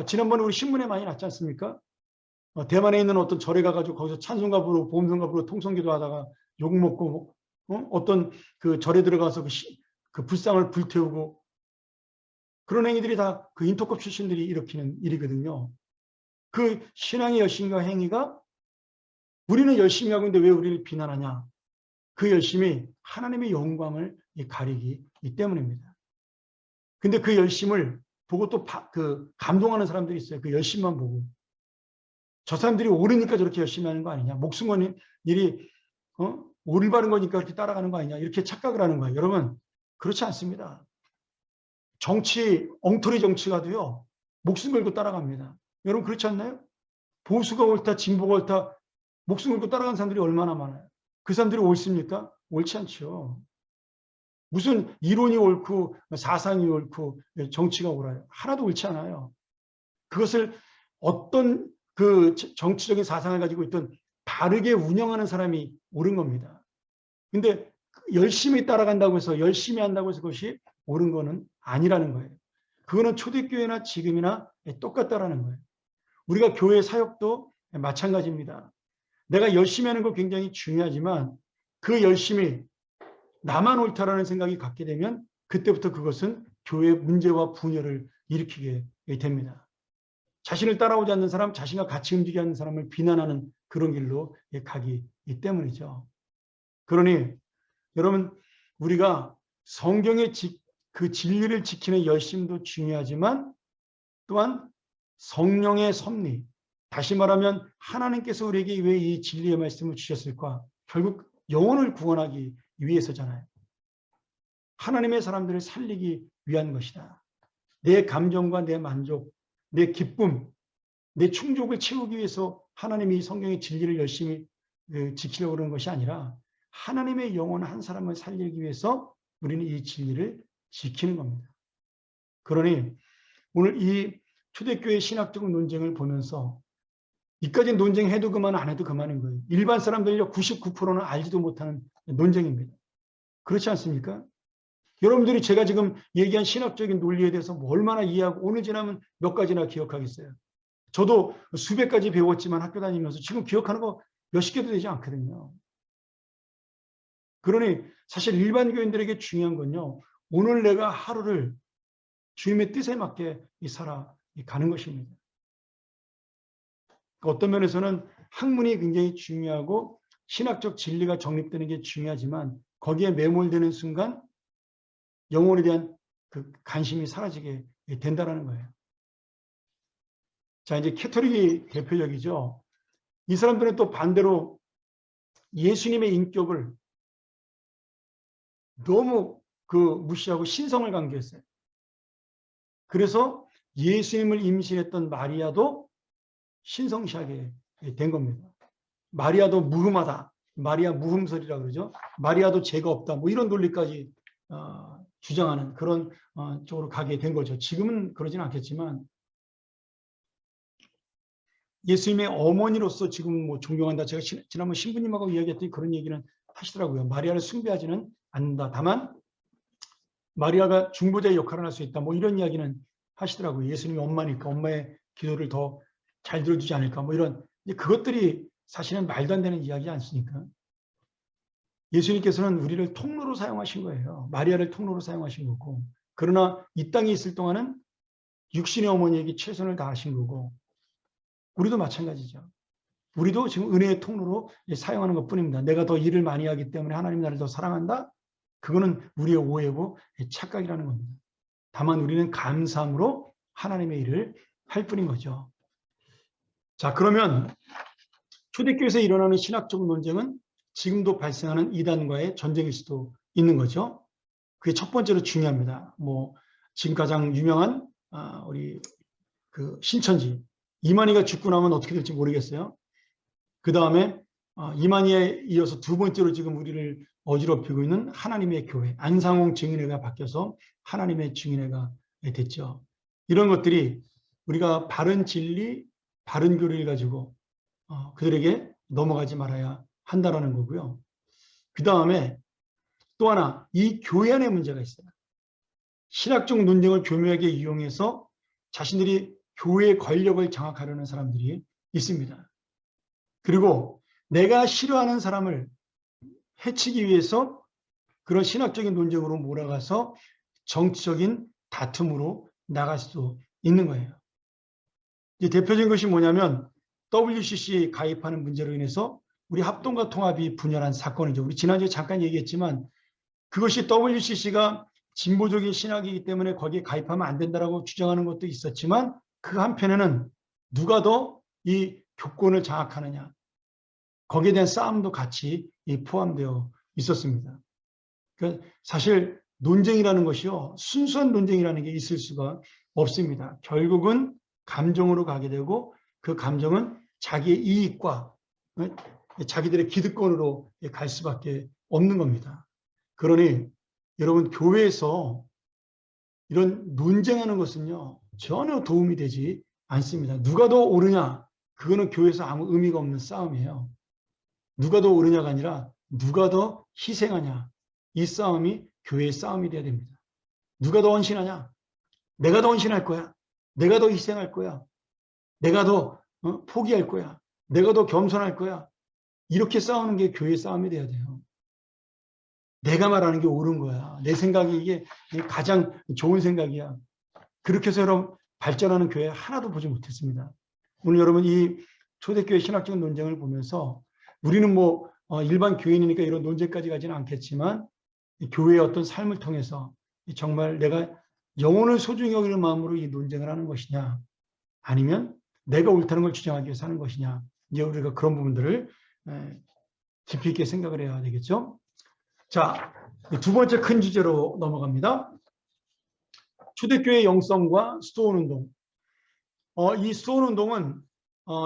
지난번에 우리 신문에 많이 났지 않습니까? 대만에 있는 어떤 절에 가가지고 거기서 찬송가 부르고 보험성가 부르고 통성기도 하다가 욕 먹고 어떤 그 절에 들어가서 그 불상을 불태우고 그런 행위들이 다 그 인터컵 출신들이 일으키는 일이거든요. 그 신앙의 열심과 행위가 우리는 열심히 하고 있는데 왜 우리를 비난하냐? 그 열심이 하나님의 영광을 가리기 때문입니다. 근데 그 열심을 보고 또 그 감동하는 사람들이 있어요. 그 열심만 보고. 저 사람들이 옳으니까 저렇게 열심히 하는 거 아니냐. 목숨 거는 일이 올바른 거니까 그렇게 따라가는 거 아니냐. 이렇게 착각을 하는 거예요. 여러분 그렇지 않습니다. 정치, 엉터리 정치가도요. 목숨 걸고 따라갑니다. 여러분 그렇지 않나요? 보수가 옳다, 진보가 옳다, 목숨 걸고 따라가는 사람들이 얼마나 많아요. 그 사람들이 옳습니까? 옳지 않죠. 무슨 이론이 옳고 사상이 옳고 정치가 옳아요. 하나도 옳지 않아요. 그것을 어떤 그 정치적인 사상을 가지고 있던 바르게 운영하는 사람이 옳은 겁니다. 근데 열심히 따라간다고 해서 열심히 한다고 해서 그것이 옳은 거는 아니라는 거예요. 그거는 초대교회나 지금이나 똑같다라는 거예요. 우리가 교회 사역도 마찬가지입니다. 내가 열심히 하는 거 굉장히 중요하지만 그 열심이 나만 옳다라는 생각이 갖게 되면 그때부터 그것은 교회의 문제와 분열을 일으키게 됩니다. 자신을 따라오지 않는 사람, 자신과 같이 움직이지 않는 사람을 비난하는 그런 길로 가기 때문이죠. 그러니 여러분 우리가 성경의 그 진리를 지키는 열심도 중요하지만 또한 성령의 섭리, 다시 말하면 하나님께서 우리에게 왜 이 진리의 말씀을 주셨을까? 결국 영혼을 구원하기 위해서잖아요. 하나님의 사람들을 살리기 위한 것이다. 내 감정과 내 만족, 내 기쁨, 내 충족을 채우기 위해서 하나님이 성경의 진리를 열심히 지키려고 그러는 것이 아니라 하나님의 영혼 한 사람을 살리기 위해서 우리는 이 진리를 지키는 겁니다. 그러니 오늘 이 초대교회 신학적 논쟁을 보면서 이까지 논쟁해도 그만 안 해도 그만인 거예요. 일반 사람들요 99%는 알지도 못하는 논쟁입니다. 그렇지 않습니까? 여러분들이 제가 지금 얘기한 신학적인 논리에 대해서 뭐 얼마나 이해하고 오늘 지나면 몇 가지나 기억하겠어요. 저도 수백 가지 배웠지만 학교 다니면서 지금 기억하는 거 몇십 개도 되지 않거든요. 그러니 사실 일반 교인들에게 중요한 건요. 오늘 내가 하루를 주님의 뜻에 맞게 살아가는 것입니다. 어떤 면에서는 학문이 굉장히 중요하고 신학적 진리가 정립되는 게 중요하지만 거기에 매몰되는 순간 영혼에 대한 그 관심이 사라지게 된다는 거예요. 자, 이제 캐토릭이 대표적이죠. 이 사람들은 또 반대로 예수님의 인격을 너무 무시하고 신성을 강조했어요. 그래서 예수님을 임신했던 마리아도 신성시하게 된 겁니다. 마리아도 무흠하다. 마리아 무흠설이라고 그러죠. 마리아도 죄가 없다. 뭐 이런 논리까지 주장하는 그런 쪽으로 가게 된 거죠. 지금은 그러진 않겠지만 예수님의 어머니로서 지금 뭐 존경한다. 제가 지난번 신부님하고 이야기했더니 그런 얘기는 하시더라고요. 마리아를 숭배하지는 않는다. 다만 마리아가 중보자의 역할을 할 수 있다. 뭐 이런 이야기는 하시더라고요. 예수님이 엄마니까 엄마의 기도를 더 잘 들어주지 않을까. 뭐 이런 그것들이 사실은 말도 안 되는 이야기 않습니까? 예수님께서는 우리를 통로로 사용하신 거예요. 마리아를 통로로 사용하신 거고. 그러나 이 땅에 있을 동안은 육신의 어머니에게 최선을 다하신 거고 우리도 마찬가지죠. 우리도 지금 은혜의 통로로 사용하는 것뿐입니다. 내가 더 일을 많이 하기 때문에 하나님 나를 더 사랑한다? 그거는 우리의 오해고 착각이라는 겁니다. 다만 우리는 감사함으로 하나님의 일을 할 뿐인 거죠. 자, 그러면 초대교회에서 일어나는 신학적 논쟁은 지금도 발생하는 이단과의 전쟁일 수도 있는 거죠. 그게 첫 번째로 중요합니다. 뭐 지금 가장 유명한 우리 그 신천지 이만희가 죽고 나면 어떻게 될지 모르겠어요. 그 다음에 이만희에 이어서 두 번째로 지금 우리를 어지럽히고 있는 하나님의 교회 안상홍 증인회가 바뀌어서 하나님의 증인회가 됐죠. 이런 것들이 우리가 바른 진리, 바른 교리를 가지고 그들에게 넘어가지 말아야 한다라는 거고요. 그 다음에 또 하나 이 교회 안에 문제가 있어요. 신학적 논쟁을 교묘하게 이용해서 자신들이 교회의 권력을 장악하려는 사람들이 있습니다. 그리고 내가 싫어하는 사람을 해치기 위해서 그런 신학적인 논쟁으로 몰아가서 정치적인 다툼으로 나갈 수도 있는 거예요. 이제 대표적인 것이 뭐냐면 WCC 가입하는 문제로 인해서 우리 합동과 통합이 분열한 사건이죠. 우리 지난주에 잠깐 얘기했지만 그것이 WCC가 진보적인 신학이기 때문에 거기에 가입하면 안 된다라고 주장하는 것도 있었지만 그 한편에는 누가 더 이 교권을 장악하느냐 거기에 대한 싸움도 같이 포함되어 있었습니다. 그러니까 사실 논쟁이라는 것이요 순수한 논쟁이라는 게 있을 수가 없습니다. 결국은 감정으로 가게 되고 그 감정은 자기의 이익과 자기들의 기득권으로 갈 수밖에 없는 겁니다. 그러니 여러분 교회에서 이런 논쟁하는 것은요 전혀 도움이 되지 않습니다. 누가 더 옳으냐 그거는 교회에서 아무 의미가 없는 싸움이에요. 누가 더 옳으냐가 아니라 누가 더 희생하냐 이 싸움이 교회의 싸움이 돼야 됩니다. 누가 더 헌신하냐 내가 더 헌신할 거야. 내가 더 희생할 거야. 내가 더 포기할 거야. 내가 더 겸손할 거야. 이렇게 싸우는 게 교회의 싸움이 돼야 돼요. 내가 말하는 게 옳은 거야. 내 생각이 이게 가장 좋은 생각이야. 그렇게 해서 여러분 발전하는 교회 하나도 보지 못했습니다. 오늘 여러분 이 초대교회 신학적 논쟁을 보면서 우리는 뭐 일반 교인이니까 이런 논쟁까지 가지는 않겠지만 교회의 어떤 삶을 통해서 정말 내가 영혼을 소중히 여기는 마음으로 이 논쟁을 하는 것이냐 아니면 내가 옳다는 걸 주장하기 위해서 하는 것이냐 이제 우리가 그런 부분들을 깊이 있게 생각을 해야 되겠죠. 자, 두 번째 큰 주제로 넘어갑니다. 초대교회 영성과 수도원운동. 이 수도원운동은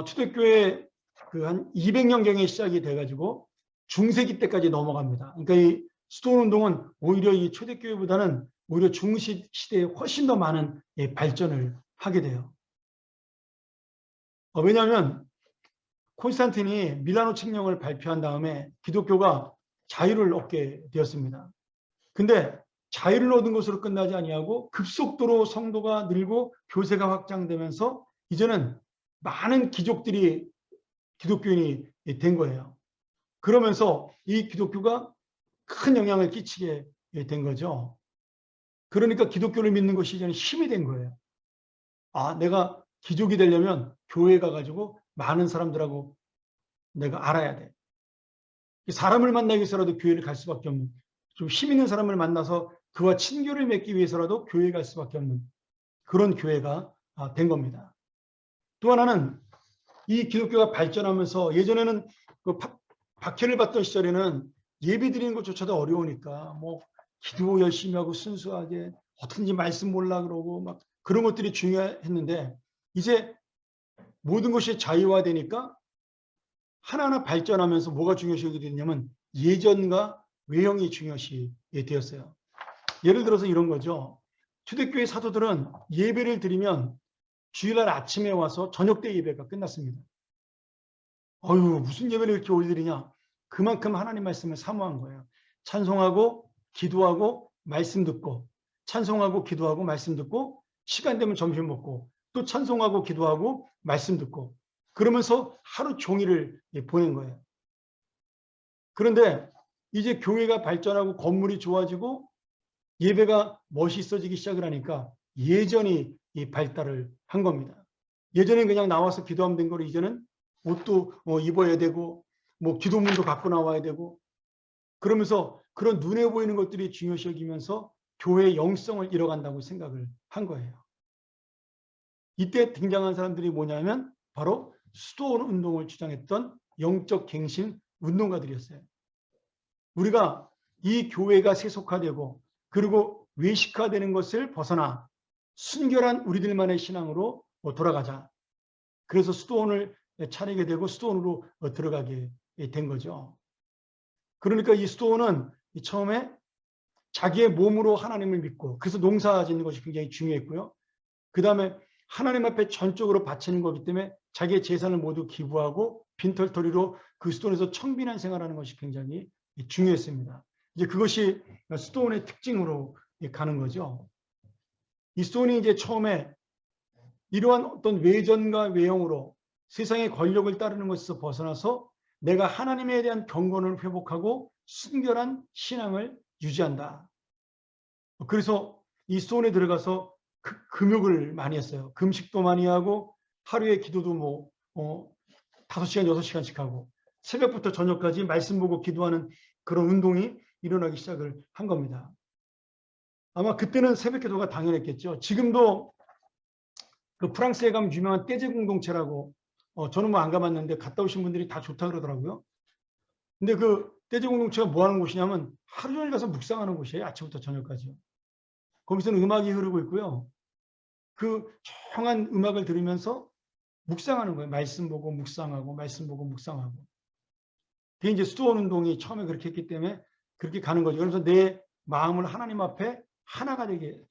초대교회 그 한 200년경에 시작이 돼가지고 중세기 때까지 넘어갑니다. 그러니까 이 수도원운동은 오히려 이 초대교회보다는 오히려 중시시대에 훨씬 더 많은 발전을 하게 돼요. 왜냐하면 콘스탄틴이 밀라노 칙령을 발표한 다음에 기독교가 자유를 얻게 되었습니다. 근데 자유를 얻은 것으로 끝나지 아니하고 급속도로 성도가 늘고 교세가 확장되면서 이제는 많은 귀족들이 기독교인이 된 거예요. 그러면서 이 기독교가 큰 영향을 끼치게 된 거죠. 그러니까 기독교를 믿는 것이 이제는 힘이 된 거예요. 내가 귀족이 되려면 교회 가가지고 많은 사람들하고 내가 알아야 돼. 사람을 만나기 위해서라도 교회를 갈 수밖에 없는 좀 힘 있는 사람을 만나서 그와 친교를 맺기 위해서라도 교회에 갈 수밖에 없는 그런 교회가 된 겁니다. 또 하나는 이 기독교가 발전하면서 예전에는 그 박해를 받던 시절에는 예배 드리는 것조차도 어려우니까 뭐 기도 열심히 하고 순수하게 어떻게든지 말씀 몰라 그러고 막 그런 것들이 중요했는데 이제 모든 것이 자유화되니까 하나하나 발전하면서 뭐가 중요시 되냐면 예전과 외형이 중요시 되었어요. 예를 들어서 이런 거죠. 초대교회 사도들은 예배를 드리면 주일날 아침에 와서 저녁 때 예배가 끝났습니다. 어휴, 무슨 예배를 이렇게 오래 드리냐. 그만큼 하나님 말씀을 사모한 거예요. 찬송하고 기도하고 말씀 듣고, 찬송하고 기도하고 말씀 듣고, 시간 되면 점심 먹고, 또 찬송하고 기도하고 말씀 듣고, 그러면서 하루 종일을 보낸 거예요. 그런데 이제 교회가 발전하고 건물이 좋아지고 예배가 멋있어지기 시작을 하니까 예전이 발달을 한 겁니다. 예전엔 그냥 나와서 기도하면 된 거를 이제는 옷도 입어야 되고 뭐 기도문도 갖고 나와야 되고, 그러면서 그런 눈에 보이는 것들이 중요시 여기면서 교회의 영성을 잃어간다고 생각을 한 거예요. 이때 등장한 사람들이 뭐냐면 바로 수도원 운동을 주장했던 영적 갱신 운동가들이었어요. 우리가 이 교회가 세속화되고 그리고 외식화되는 것을 벗어나 순결한 우리들만의 신앙으로 돌아가자. 그래서 수도원을 차리게 되고 수도원으로 들어가게 된 거죠. 그러니까 이 수도원은 처음에 자기의 몸으로 하나님을 믿고, 그래서 농사 짓는 것이 굉장히 중요했고요. 그 다음에 하나님 앞에 전적으로 바치는 거기 때문에 자기의 재산을 모두 기부하고 빈털터리로 그 수도원에서 청빈한 생활하는 것이 굉장히 중요했습니다. 이제 그것이 수도원의 특징으로 가는 거죠. 이 수도원이 이제 처음에 이러한 어떤 외전과 외형으로 세상의 권력을 따르는 것에서 벗어나서 내가 하나님에 대한 경건을 회복하고 순결한 신앙을 유지한다. 그래서 이 수도원에 들어가서 금욕을 많이 했어요. 금식도 많이 하고 하루에 기도도 뭐 5시간, 6시간씩 하고 새벽부터 저녁까지 말씀 보고 기도하는 그런 운동이 일어나기 시작을 한 겁니다. 아마 그때는 새벽 기도가 당연했겠죠. 지금도 그 프랑스에 가면 유명한 떼제 공동체라고, 저는 뭐 안 가봤는데 갔다 오신 분들이 다 좋다 그러더라고요. 근데 그 떼제 공동체가 뭐 하는 곳이냐면 하루 종일 가서 묵상하는 곳이에요. 아침부터 저녁까지요. 거기서는 음악이 흐르고 있고요. 그 조용한 음악을 들으면서 묵상하는 거예요. 말씀 보고 묵상하고 말씀 보고 묵상하고. 그게 이제 수도원 운동이 처음에 그렇게 했기 때문에 그렇게 가는 거죠. 그래서 내 마음을 하나님 앞에 하나가 되게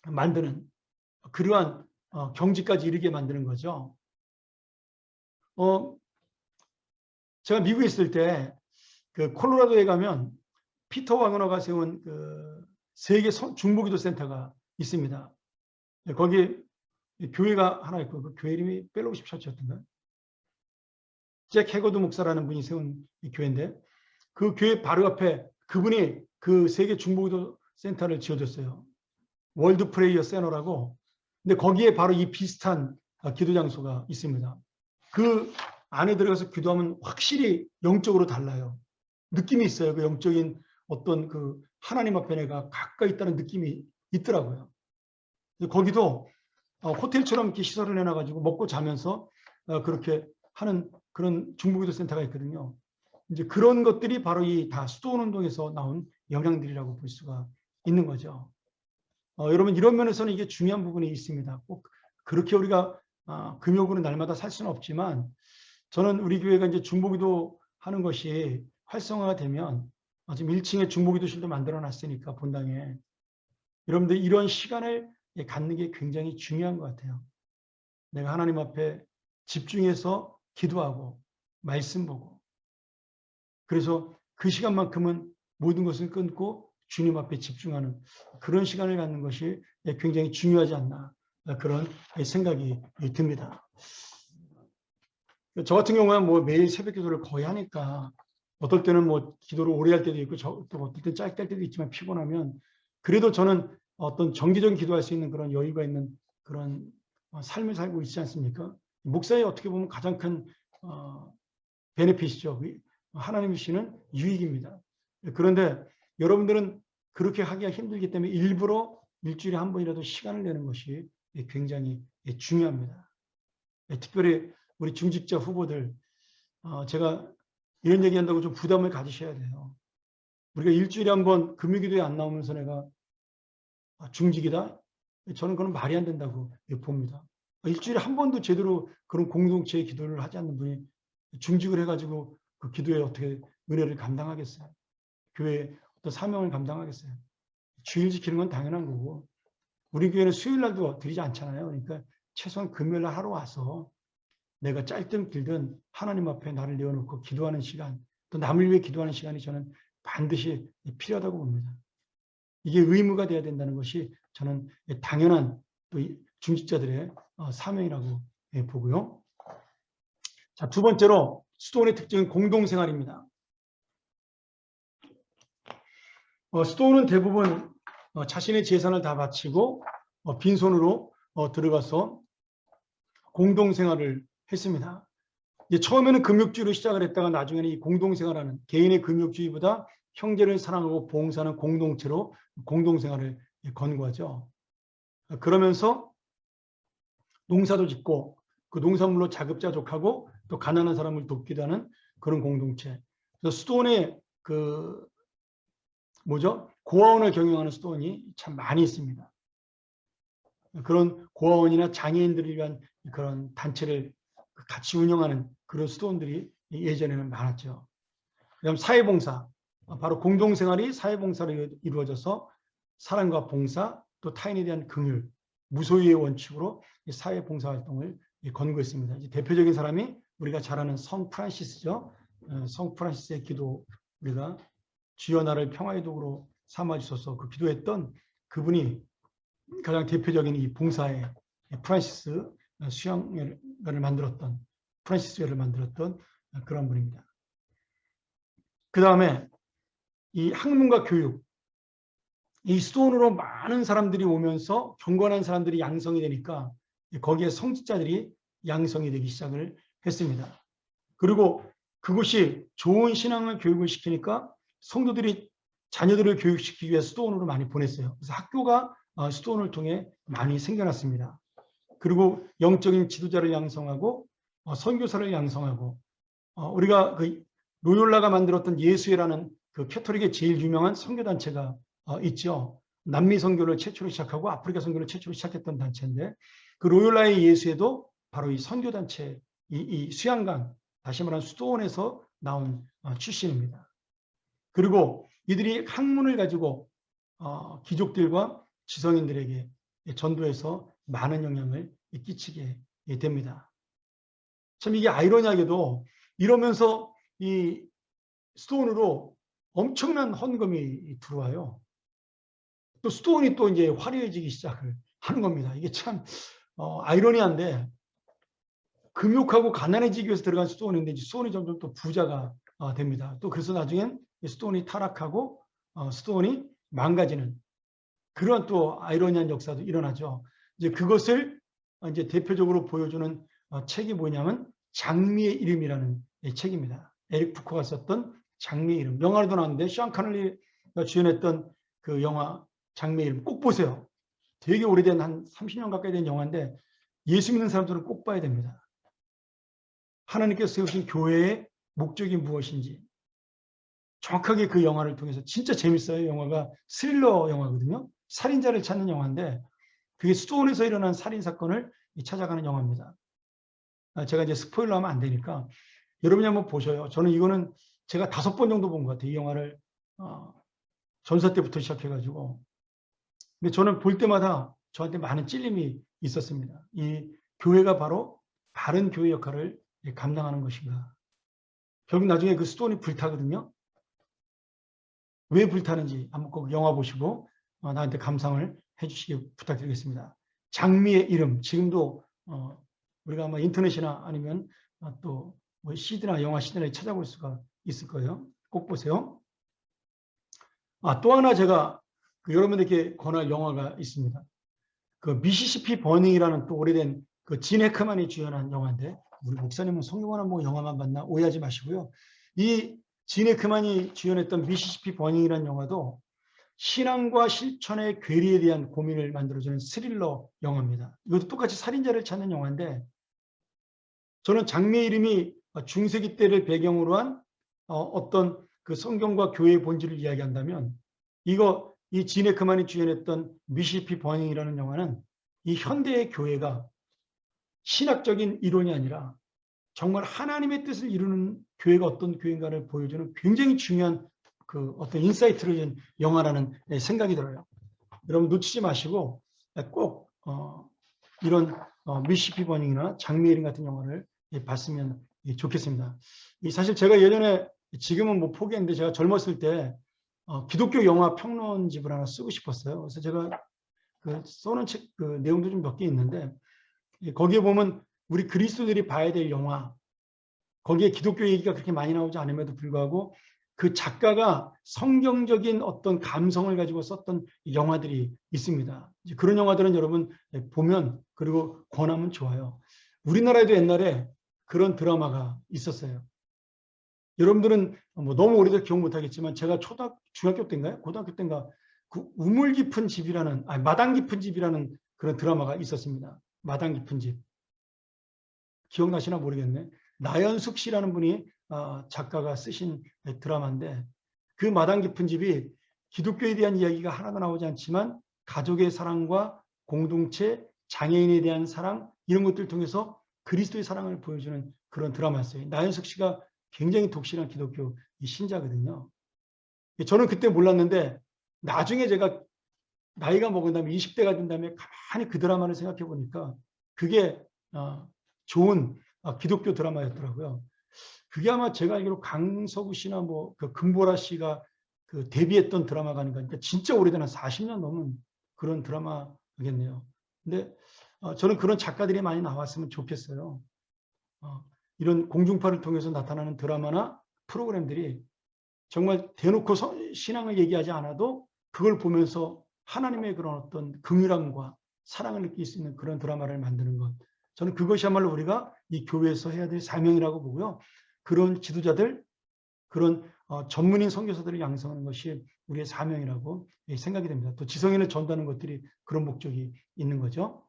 만드는 그러한 경지까지 이르게 만드는 거죠. 제가 미국에 있을 때 그 콜로라도에 가면 피터 와그너가 세운 그 세계 중보기도 센터가 있습니다. 거기 교회가 하나 있고 그 교회 이름이 펠로우십 처치였던가. 잭 해거드 목사라는 분이 세운 이 교회인데 그 교회 바로 앞에 그분이 그 세계 중보기도 센터를 지어줬어요. 월드 프레이어 센터라고. 근데 거기에 바로 이 비슷한 기도 장소가 있습니다. 그 안에 들어가서 기도하면 확실히 영적으로 달라요. 느낌이 있어요. 그 영적인 어떤 그 하나님 앞에 내가 가까이 있다는 느낌이 있더라고요. 거기도 호텔처럼 이렇게 시설을 해놔가지고 먹고 자면서 그렇게 하는 그런 중보기도 센터가 있거든요. 이제 그런 것들이 바로 이 다 수도원 운동에서 나온 영향들이라고 볼 수가 있는 거죠. 여러분 이런 면에서는 이게 중요한 부분이 있습니다. 꼭 그렇게 우리가 금욕으로 날마다 살 수는 없지만 저는 우리 교회가 이제 중보기도 하는 것이 활성화가 되면 지금 1층에 중보기도실도 만들어 놨으니까 본당에 여러분들 이런 시간을 갖는 게 굉장히 중요한 것 같아요. 내가 하나님 앞에 집중해서 기도하고 말씀 보고 그래서 그 시간만큼은 모든 것을 끊고 주님 앞에 집중하는 그런 시간을 갖는 것이 굉장히 중요하지 않나 그런 생각이 듭니다. 저 같은 경우는 뭐 매일 새벽 기도를 거의 하니까 어떨 때는 뭐 기도를 오래 할 때도 있고 또 어떨 때 짧게 할 때도 있지만 피곤하면 그래도 저는 어떤 정기적인 기도할 수 있는 그런 여유가 있는 그런 삶을 살고 있지 않습니까? 목사의 어떻게 보면 가장 큰 베네핏이죠. 하나님이 주시는 유익입니다. 그런데 여러분들은 그렇게 하기가 힘들기 때문에 일부러 일주일에 한 번이라도 시간을 내는 것이 굉장히 중요합니다. 특별히 우리 중직자 후보들, 제가 이런 얘기한다고 좀 부담을 가지셔야 돼요. 우리가 일주일에 한 번 금요기도에 안 나오면서 내가 중직이다? 저는 그건 말이 안 된다고 봅니다. 일주일에 한 번도 제대로 그런 공동체의 기도를 하지 않는 분이 중직을 해가지고 그 기도에 어떻게 은혜를 감당하겠어요? 교회의 어떤 사명을 감당하겠어요? 주일 지키는 건 당연한 거고 우리 교회는 수요일 날도 드리지 않잖아요. 그러니까 최소한 금요일 날 하루 와서 내가 짧든 길든 하나님 앞에 나를 내어놓고 기도하는 시간, 또 남을 위해 기도하는 시간이 저는 반드시 필요하다고 봅니다. 이게 의무가 돼야 된다는 것이 저는 당연한 또 중직자들의 사명이라고 보고요. 자, 두 번째로 수도원의 특징은 공동생활입니다. 수도원은 대부분 자신의 재산을 다 바치고 빈손으로 들어가서 공동생활을 했습니다. 이제 처음에는 금욕주의로 시작을 했다가 나중에는 이 공동생활하는 개인의 금욕주의보다 형제를 사랑하고 봉사하는 공동체로 공동생활을 권고하죠. 그러면서 농사도 짓고 그 농산물로 자급자족하고 또 가난한 사람을 돕기도 하는 그런 공동체. 그래서 수도원의 고아원을 경영하는 수도원이 참 많이 있습니다. 그런 고아원이나 장애인들을 위한 그런 단체를 같이 운영하는 그런 수도원들이 예전에는 많았죠. 그다음 사회봉사, 바로 공동생활이 사회봉사로 이루어져서 사랑과 봉사, 또 타인에 대한 긍휼, 무소유의 원칙으로 사회봉사 활동을 권고했습니다. 이제 대표적인 사람이 우리가 잘 아는 성 프란시스죠. 성 프란시스의 기도, 우리가 주여 나를 평화의 도구로 삼아주소서, 그 기도했던 그분이 가장 대표적인 이 봉사의 프란시스 수양회를 만들었던, 프란시스회를 만들었던 그런 분입니다. 그 다음에 이 학문과 교육, 이 수도원으로 많은 사람들이 오면서 경건한 사람들이 양성이 되니까 거기에 성직자들이 양성이 되기 시작을 했습니다. 그리고 그곳이 좋은 신앙을 교육을 시키니까 성도들이 자녀들을 교육시키기 위해 수도원으로 많이 보냈어요. 그래서 학교가 수도원을 통해 많이 생겨났습니다. 그리고 영적인 지도자를 양성하고 선교사를 양성하고 우리가 그 로욜라가 만들었던 예수회라는 그 캐톨릭의 제일 유명한 선교단체가 있죠. 남미 선교를 최초로 시작하고 아프리카 선교를 최초로 시작했던 단체인데 그 로욜라의 예수회도 바로 이 선교단체, 이 수양강, 다시 말하면 수도원에서 나온 출신입니다. 그리고 이들이 학문을 가지고 귀족들과 지성인들에게 전도해서 많은 영향을 끼치게 됩니다. 참 이게 아이러니하게도 이러면서 이 수도원으로 엄청난 헌금이 들어와요. 또 수도원이 또 이제 화려해지기 시작을 하는 겁니다. 이게 참 아이러니한데 금욕하고 가난해지기 위해서 들어간 수도원인데 수도원이 점점 또 부자가 됩니다. 또 그래서 나중엔 수도원이 타락하고 수도원이 망가지는 그런 또 아이러니한 역사도 일어나죠. 이제 그것을 이제 대표적으로 보여주는 책이 뭐냐면 장미의 이름이라는 책입니다. 에릭 푸코가 썼던 장미의 이름. 영화로도 나왔는데 션 카널리가 주연했던 그 영화 장미의 이름 꼭 보세요. 되게 오래된 한 30년 가까이 된 영화인데 예수 믿는 사람들은 꼭 봐야 됩니다. 하나님께서 세우신 교회의 목적이 무엇인지 정확하게 그 영화를 통해서 진짜 재밌어요. 영화가 스릴러 영화거든요. 살인자를 찾는 영화인데 그게 수도원에서 일어난 살인사건을 찾아가는 영화입니다. 제가 이제 스포일러 하면 안 되니까 여러분이 한번 보셔요. 저는 이거는 제가 5번 정도 본 것 같아요. 이 영화를 전사 때부터 시작해가지고. 근데 저는 볼 때마다 저한테 많은 찔림이 있었습니다. 이 교회가 바로 바른 교회 역할을 감당하는 것인가. 결국 나중에 그 수도원이 불타거든요. 왜 불타는지 한번 꼭 영화 보시고 나한테 감상을 해주시기 부탁드리겠습니다. 장미의 이름, 지금도 우리가 아마 인터넷이나 아니면 또 뭐 CD나 영화 CD나 찾아볼 수가 있을 거예요. 꼭 보세요. 또 하나 제가 여러분들께 권할 영화가 있습니다. 그 미시시피 버닝이라는 또 오래된 그 진 해크만이 주연한 영화인데 우리 목사님은 성경만 보고 영화만 봤나 오해하지 마시고요. 이 진 해크만이 주연했던 미시시피 버닝이라는 영화도 신앙과 실천의 괴리에 대한 고민을 만들어주는 스릴러 영화입니다. 이것도 똑같이 살인자를 찾는 영화인데 저는 장미의 이름이 중세기 때를 배경으로 한 어떤 그 성경과 교회의 본질을 이야기한다면 이 진 해크만이 주연했던 미시시피 버닝이라는 영화는 이 현대의 교회가 신학적인 이론이 아니라 정말 하나님의 뜻을 이루는 교회가 어떤 교회인가를 보여주는 굉장히 중요한 그 어떤 인사이트를 준 영화라는 생각이 들어요. 여러분 놓치지 마시고 꼭 이런 미시피 버닝이나 장미여린 같은 영화를 봤으면 좋겠습니다. 사실 제가 예전에, 지금은 뭐 포기했는데, 제가 젊었을 때 기독교 영화 평론집을 하나 쓰고 싶었어요. 그래서 제가 써놓은 책 내용도 좀 몇 개 있는데, 거기에 보면 우리 그리스도인들이 봐야 될 영화, 거기에 기독교 얘기가 그렇게 많이 나오지 않음에도 불구하고 그 작가가 성경적인 어떤 감성을 가지고 썼던 영화들이 있습니다. 그런 영화들은 여러분 보면, 그리고 권하면 좋아요. 우리나라에도 옛날에 그런 드라마가 있었어요. 여러분들은 뭐 너무 오래돼서 기억 못하겠지만, 제가 중학교 때인가요? 고등학교 때인가, 그 우물 깊은 집이라는, 마당 깊은 집이라는 그런 드라마가 있었습니다. 마당 깊은 집. 기억나시나 모르겠네. 나연숙 씨라는 분이 작가가 쓰신 드라마인데, 그 마당 깊은 집이 기독교에 대한 이야기가 하나도 나오지 않지만 가족의 사랑과 공동체, 장애인에 대한 사랑, 이런 것들을 통해서 그리스도의 사랑을 보여주는 그런 드라마였어요. 나연숙 씨가 굉장히 독실한 기독교 신자거든요. 저는 그때 몰랐는데, 나중에 제가 나이가 먹은 다음에 20대가 된 다음에 가만히 그 드라마를 생각해 보니까 그게 좋은 기독교 드라마였더라고요. 그게 아마 제가 알기로 강서구 씨나 그 금보라 씨가 데뷔했던 드라마가 아닌가. 그러니까 진짜 오래된, 한 40년 넘은 그런 드라마겠네요. 근데 저는 그런 작가들이 많이 나왔으면 좋겠어요. 이런 공중파를 통해서 나타나는 드라마나 프로그램들이 정말 대놓고 신앙을 얘기하지 않아도 그걸 보면서 하나님의 그런 어떤 긍휼함과 사랑을 느낄 수 있는 그런 드라마를 만드는 것, 저는 그것이야말로 우리가 이 교회에서 해야 될 사명이라고 보고요. 그런 지도자들, 그런 전문인 선교사들을 양성하는 것이 우리의 사명이라고 생각이 됩니다. 또 지성인을 전도하는 것들이 그런 목적이 있는 거죠.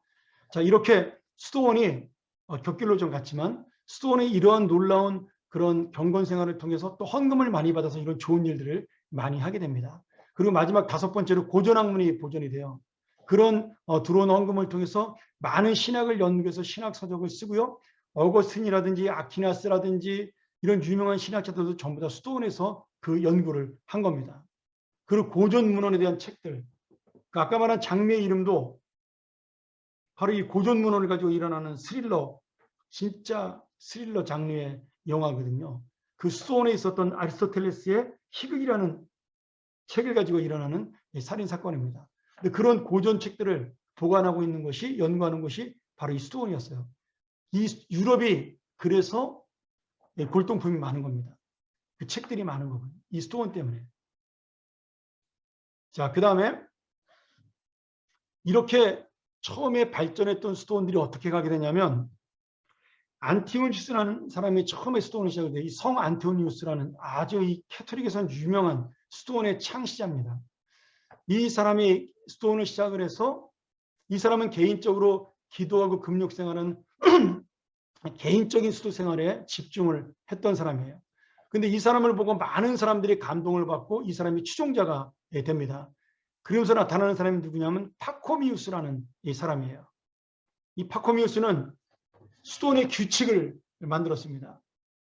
자, 이렇게 수도원이 곁길로 좀 갔지만, 수도원의 이러한 놀라운 그런 경건 생활을 통해서 또 헌금을 많이 받아서 이런 좋은 일들을 많이 하게 됩니다. 그리고 마지막 5번째로 고전학문이 보존이 돼요. 그런 들어온 헌금을 통해서 많은 신학을 연구해서 신학 서적을 쓰고요. 어거스틴이라든지 아퀴나스라든지 이런 유명한 신학자들도 전부 다 수도원에서 그 연구를 한 겁니다. 그리고 고전 문헌에 대한 책들, 아까 말한 장미의 이름도 바로 이 고전 문헌을 가지고 일어나는 스릴러, 진짜 스릴러 장르의 영화거든요. 그 수도원에 있었던 아리스토텔레스의 희극이라는 책을 가지고 일어나는 살인 사건입니다. 그런 고전 책들을 보관하고 있는 것이, 연구하는 것이 바로 이 수도원이었어요. 이 유럽이 그래서 골동품이 많은 겁니다. 그 책들이 많은 거거든요. 이 수도원 때문에. 자, 그 다음에 이렇게 처음에 발전했던 수도원들이 어떻게 가게 되냐면, 안티오니우스라는 사람이 처음에 수도원을 시작했는데, 이 성 안티오니우스라는 아주 이 캐토릭에서는 유명한 수도원의 창시자입니다. 이 사람이 수도원을 시작을 해서, 이 사람은 개인적으로 기도하고 금욕 생활은 개인적인 수도 생활에 집중을 했던 사람이에요. 근데 이 사람을 보고 많은 사람들이 감동을 받고 이 사람이 추종자가 됩니다. 그러면서 나타나는 사람이 누구냐면 파코미우스라는 이 사람이에요. 이 파코미우스는 수도원의 규칙을 만들었습니다.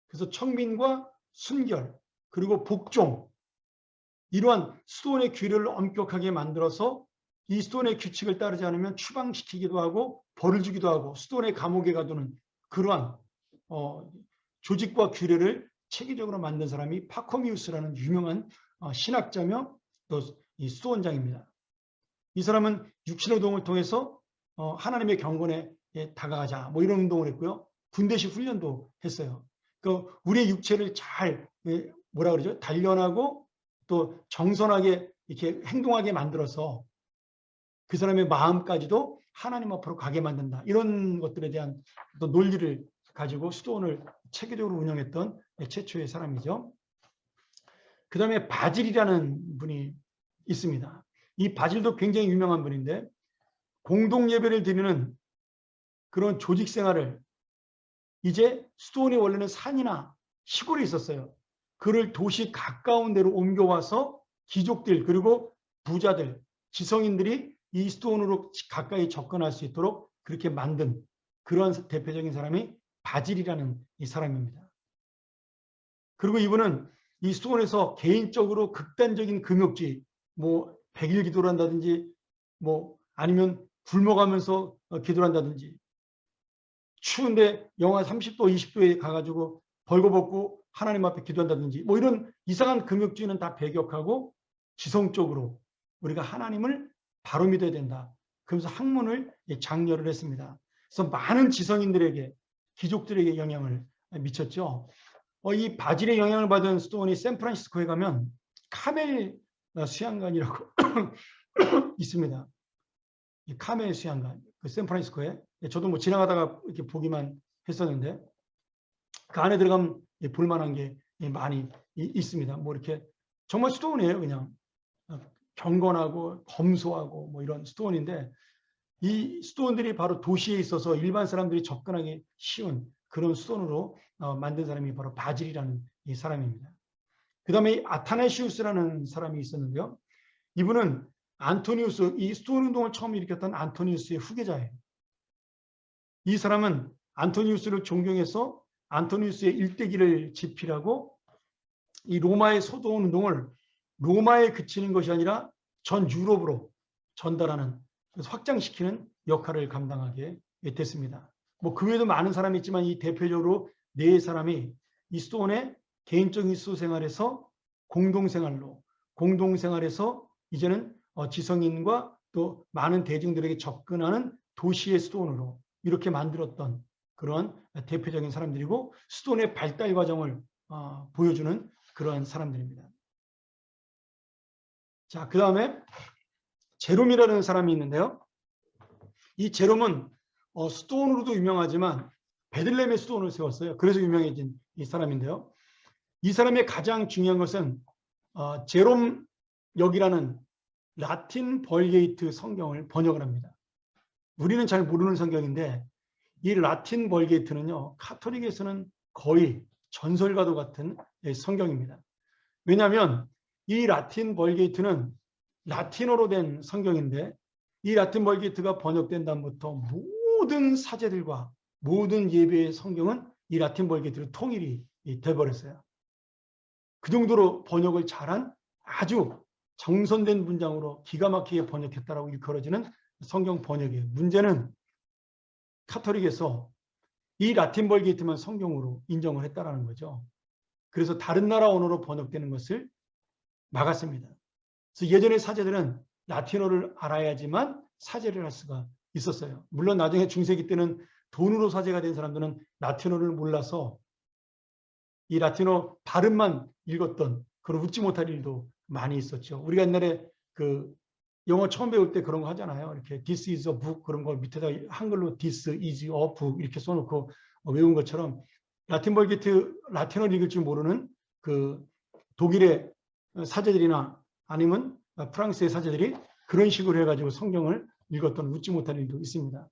그래서 청민과 순결, 그리고 복종, 이러한 수도원의 규례를 엄격하게 만들어서 이 수도원의 규칙을 따르지 않으면 추방시키기도 하고 벌을 주기도 하고 수도원의 감옥에 가두는 그러한 조직과 규례를 체계적으로 만든 사람이 파코미우스라는 유명한 신학자며 또 이 수도원장입니다. 이 사람은 육신노동을 통해서 하나님의 경건에 다가가자, 뭐 이런 운동을 했고요. 군대식 훈련도 했어요. 그 우리의 육체를 잘 뭐라 그러죠? 단련하고 또 정선하게 이렇게 행동하게 만들어서 그 사람의 마음까지도 하나님 앞으로 가게 만든다. 이런 것들에 대한 또 논리를 가지고 수도원을 체계적으로 운영했던 최초의 사람이죠. 그 다음에 바질이라는 분이 있습니다. 이 바질도 굉장히 유명한 분인데, 공동 예배를 드리는 그런 조직 생활을, 이제 수도원이 원래는 산이나 시골에 있었어요. 그를 도시 가까운 데로 옮겨와서 귀족들, 그리고 부자들, 지성인들이 이 수도원으로 가까이 접근할 수 있도록 그렇게 만든 그런 대표적인 사람이 바질이라는 이 사람입니다. 그리고 이분은 이 수도원에서 개인적으로 극단적인 금욕주의, 뭐 100일 기도를 한다든지, 뭐 아니면 굶어가면서 기도를 한다든지, 추운데 영하 30도, 20도에 가가지고 벌거벗고 하나님 앞에 기도한다든지, 뭐 이런 이상한 금욕주의는 다 배격하고 지성적으로 우리가 하나님을 바로 믿어야 된다. 그러면서 학문을 장려를 했습니다. 그래서 많은 지성인들에게, 귀족들에게 영향을 미쳤죠. 이 바질의 영향을 받은 스톤이 샌프란시스코에 가면 카멜 수양관이라고 있습니다. 카멜 수양관, 그 샌프란시스코에. 저도 뭐 지나가다가 이렇게 보기만 했었는데, 그 안에 들어가면 볼만한 게 많이 있습니다. 뭐 이렇게 정말 스톤이에요. 그냥 경건하고 검소하고 뭐 이런 스톤인데, 이 스톤들이 바로 도시에 있어서 일반 사람들이 접근하기 쉬운 그런 스톤으로 만든 사람이 바로 바질이라는 이 사람입니다. 그 다음에 아타나시우스라는 사람이 있었는데요. 이분은 안토니우스, 이 스톤 운동을 처음 일으켰던 안토니우스의 후계자예요. 이 사람은 안토니우스를 존경해서 안토니우스의 일대기를 집필하고, 이 로마의 소동 운동을 로마에 그치는 것이 아니라 전 유럽으로 전달하는, 확장시키는 역할을 감당하게 됐습니다. 뭐 그 외에도 많은 사람이 있지만 이 대표적으로 네 사람이 이 스톤의 개인적인 수생활에서 공동생활에서 이제는 지성인과 또 많은 대중들에게 접근하는 도시의 스톤으로 이렇게 만들었던 그런 대표적인 사람들이고, 스톤의 발달 과정을 보여주는 그러한 사람들입니다. 자, 그 다음에 제롬이라는 사람이 있는데요. 이 제롬은 스톤으로도 유명하지만 베들레헴의 스톤을 세웠어요. 그래서 유명해진 이 사람인데요. 이 사람의 가장 중요한 것은 제롬역이라는 라틴 벌게이트 성경을 번역을 합니다. 우리는 잘 모르는 성경인데, 이 라틴 벌게이트는요, 카톨릭에서는 거의 전설과도 같은 성경입니다. 왜냐하면 이 라틴 벌게이트는 라틴어로 된 성경인데, 이 라틴 벌게이트가 번역된 다음부터 모든 사제들과 모든 예배의 성경은 이 라틴 벌게이트로 통일이 돼버렸어요. 그 정도로 번역을 잘한 아주 정선된 문장으로 기가 막히게 번역했다라고 일컬어지는 성경 번역이에요. 문제는 카톨릭에서 이 라틴 벌게이트만 성경으로 인정을 했다라는 거죠. 그래서 다른 나라 언어로 번역되는 것을 막았습니다. 그래서 예전의 사제들은 라틴어를 알아야지만 사제를 할 수가 있었어요. 물론 나중에 중세기 때는 돈으로 사제가 된 사람들은 라틴어를 몰라서 이 라틴어 발음만 읽었던 그런 웃지 못할 일도 많이 있었죠. 우리가 옛날에 그 영어 처음 배울 때 그런 거 하잖아요. 이렇게 this is a book, 그런 걸 밑에다 한글로 this is a book 이렇게 써놓고 외운 것처럼, 라틴 벌게이트 라틴어를 읽을 줄 모르는 그 독일의 사제들이나 아니면 프랑스의 사제들이 그런 식으로 해가지고 성경을 읽었던 웃지 못할 일도 있습니다.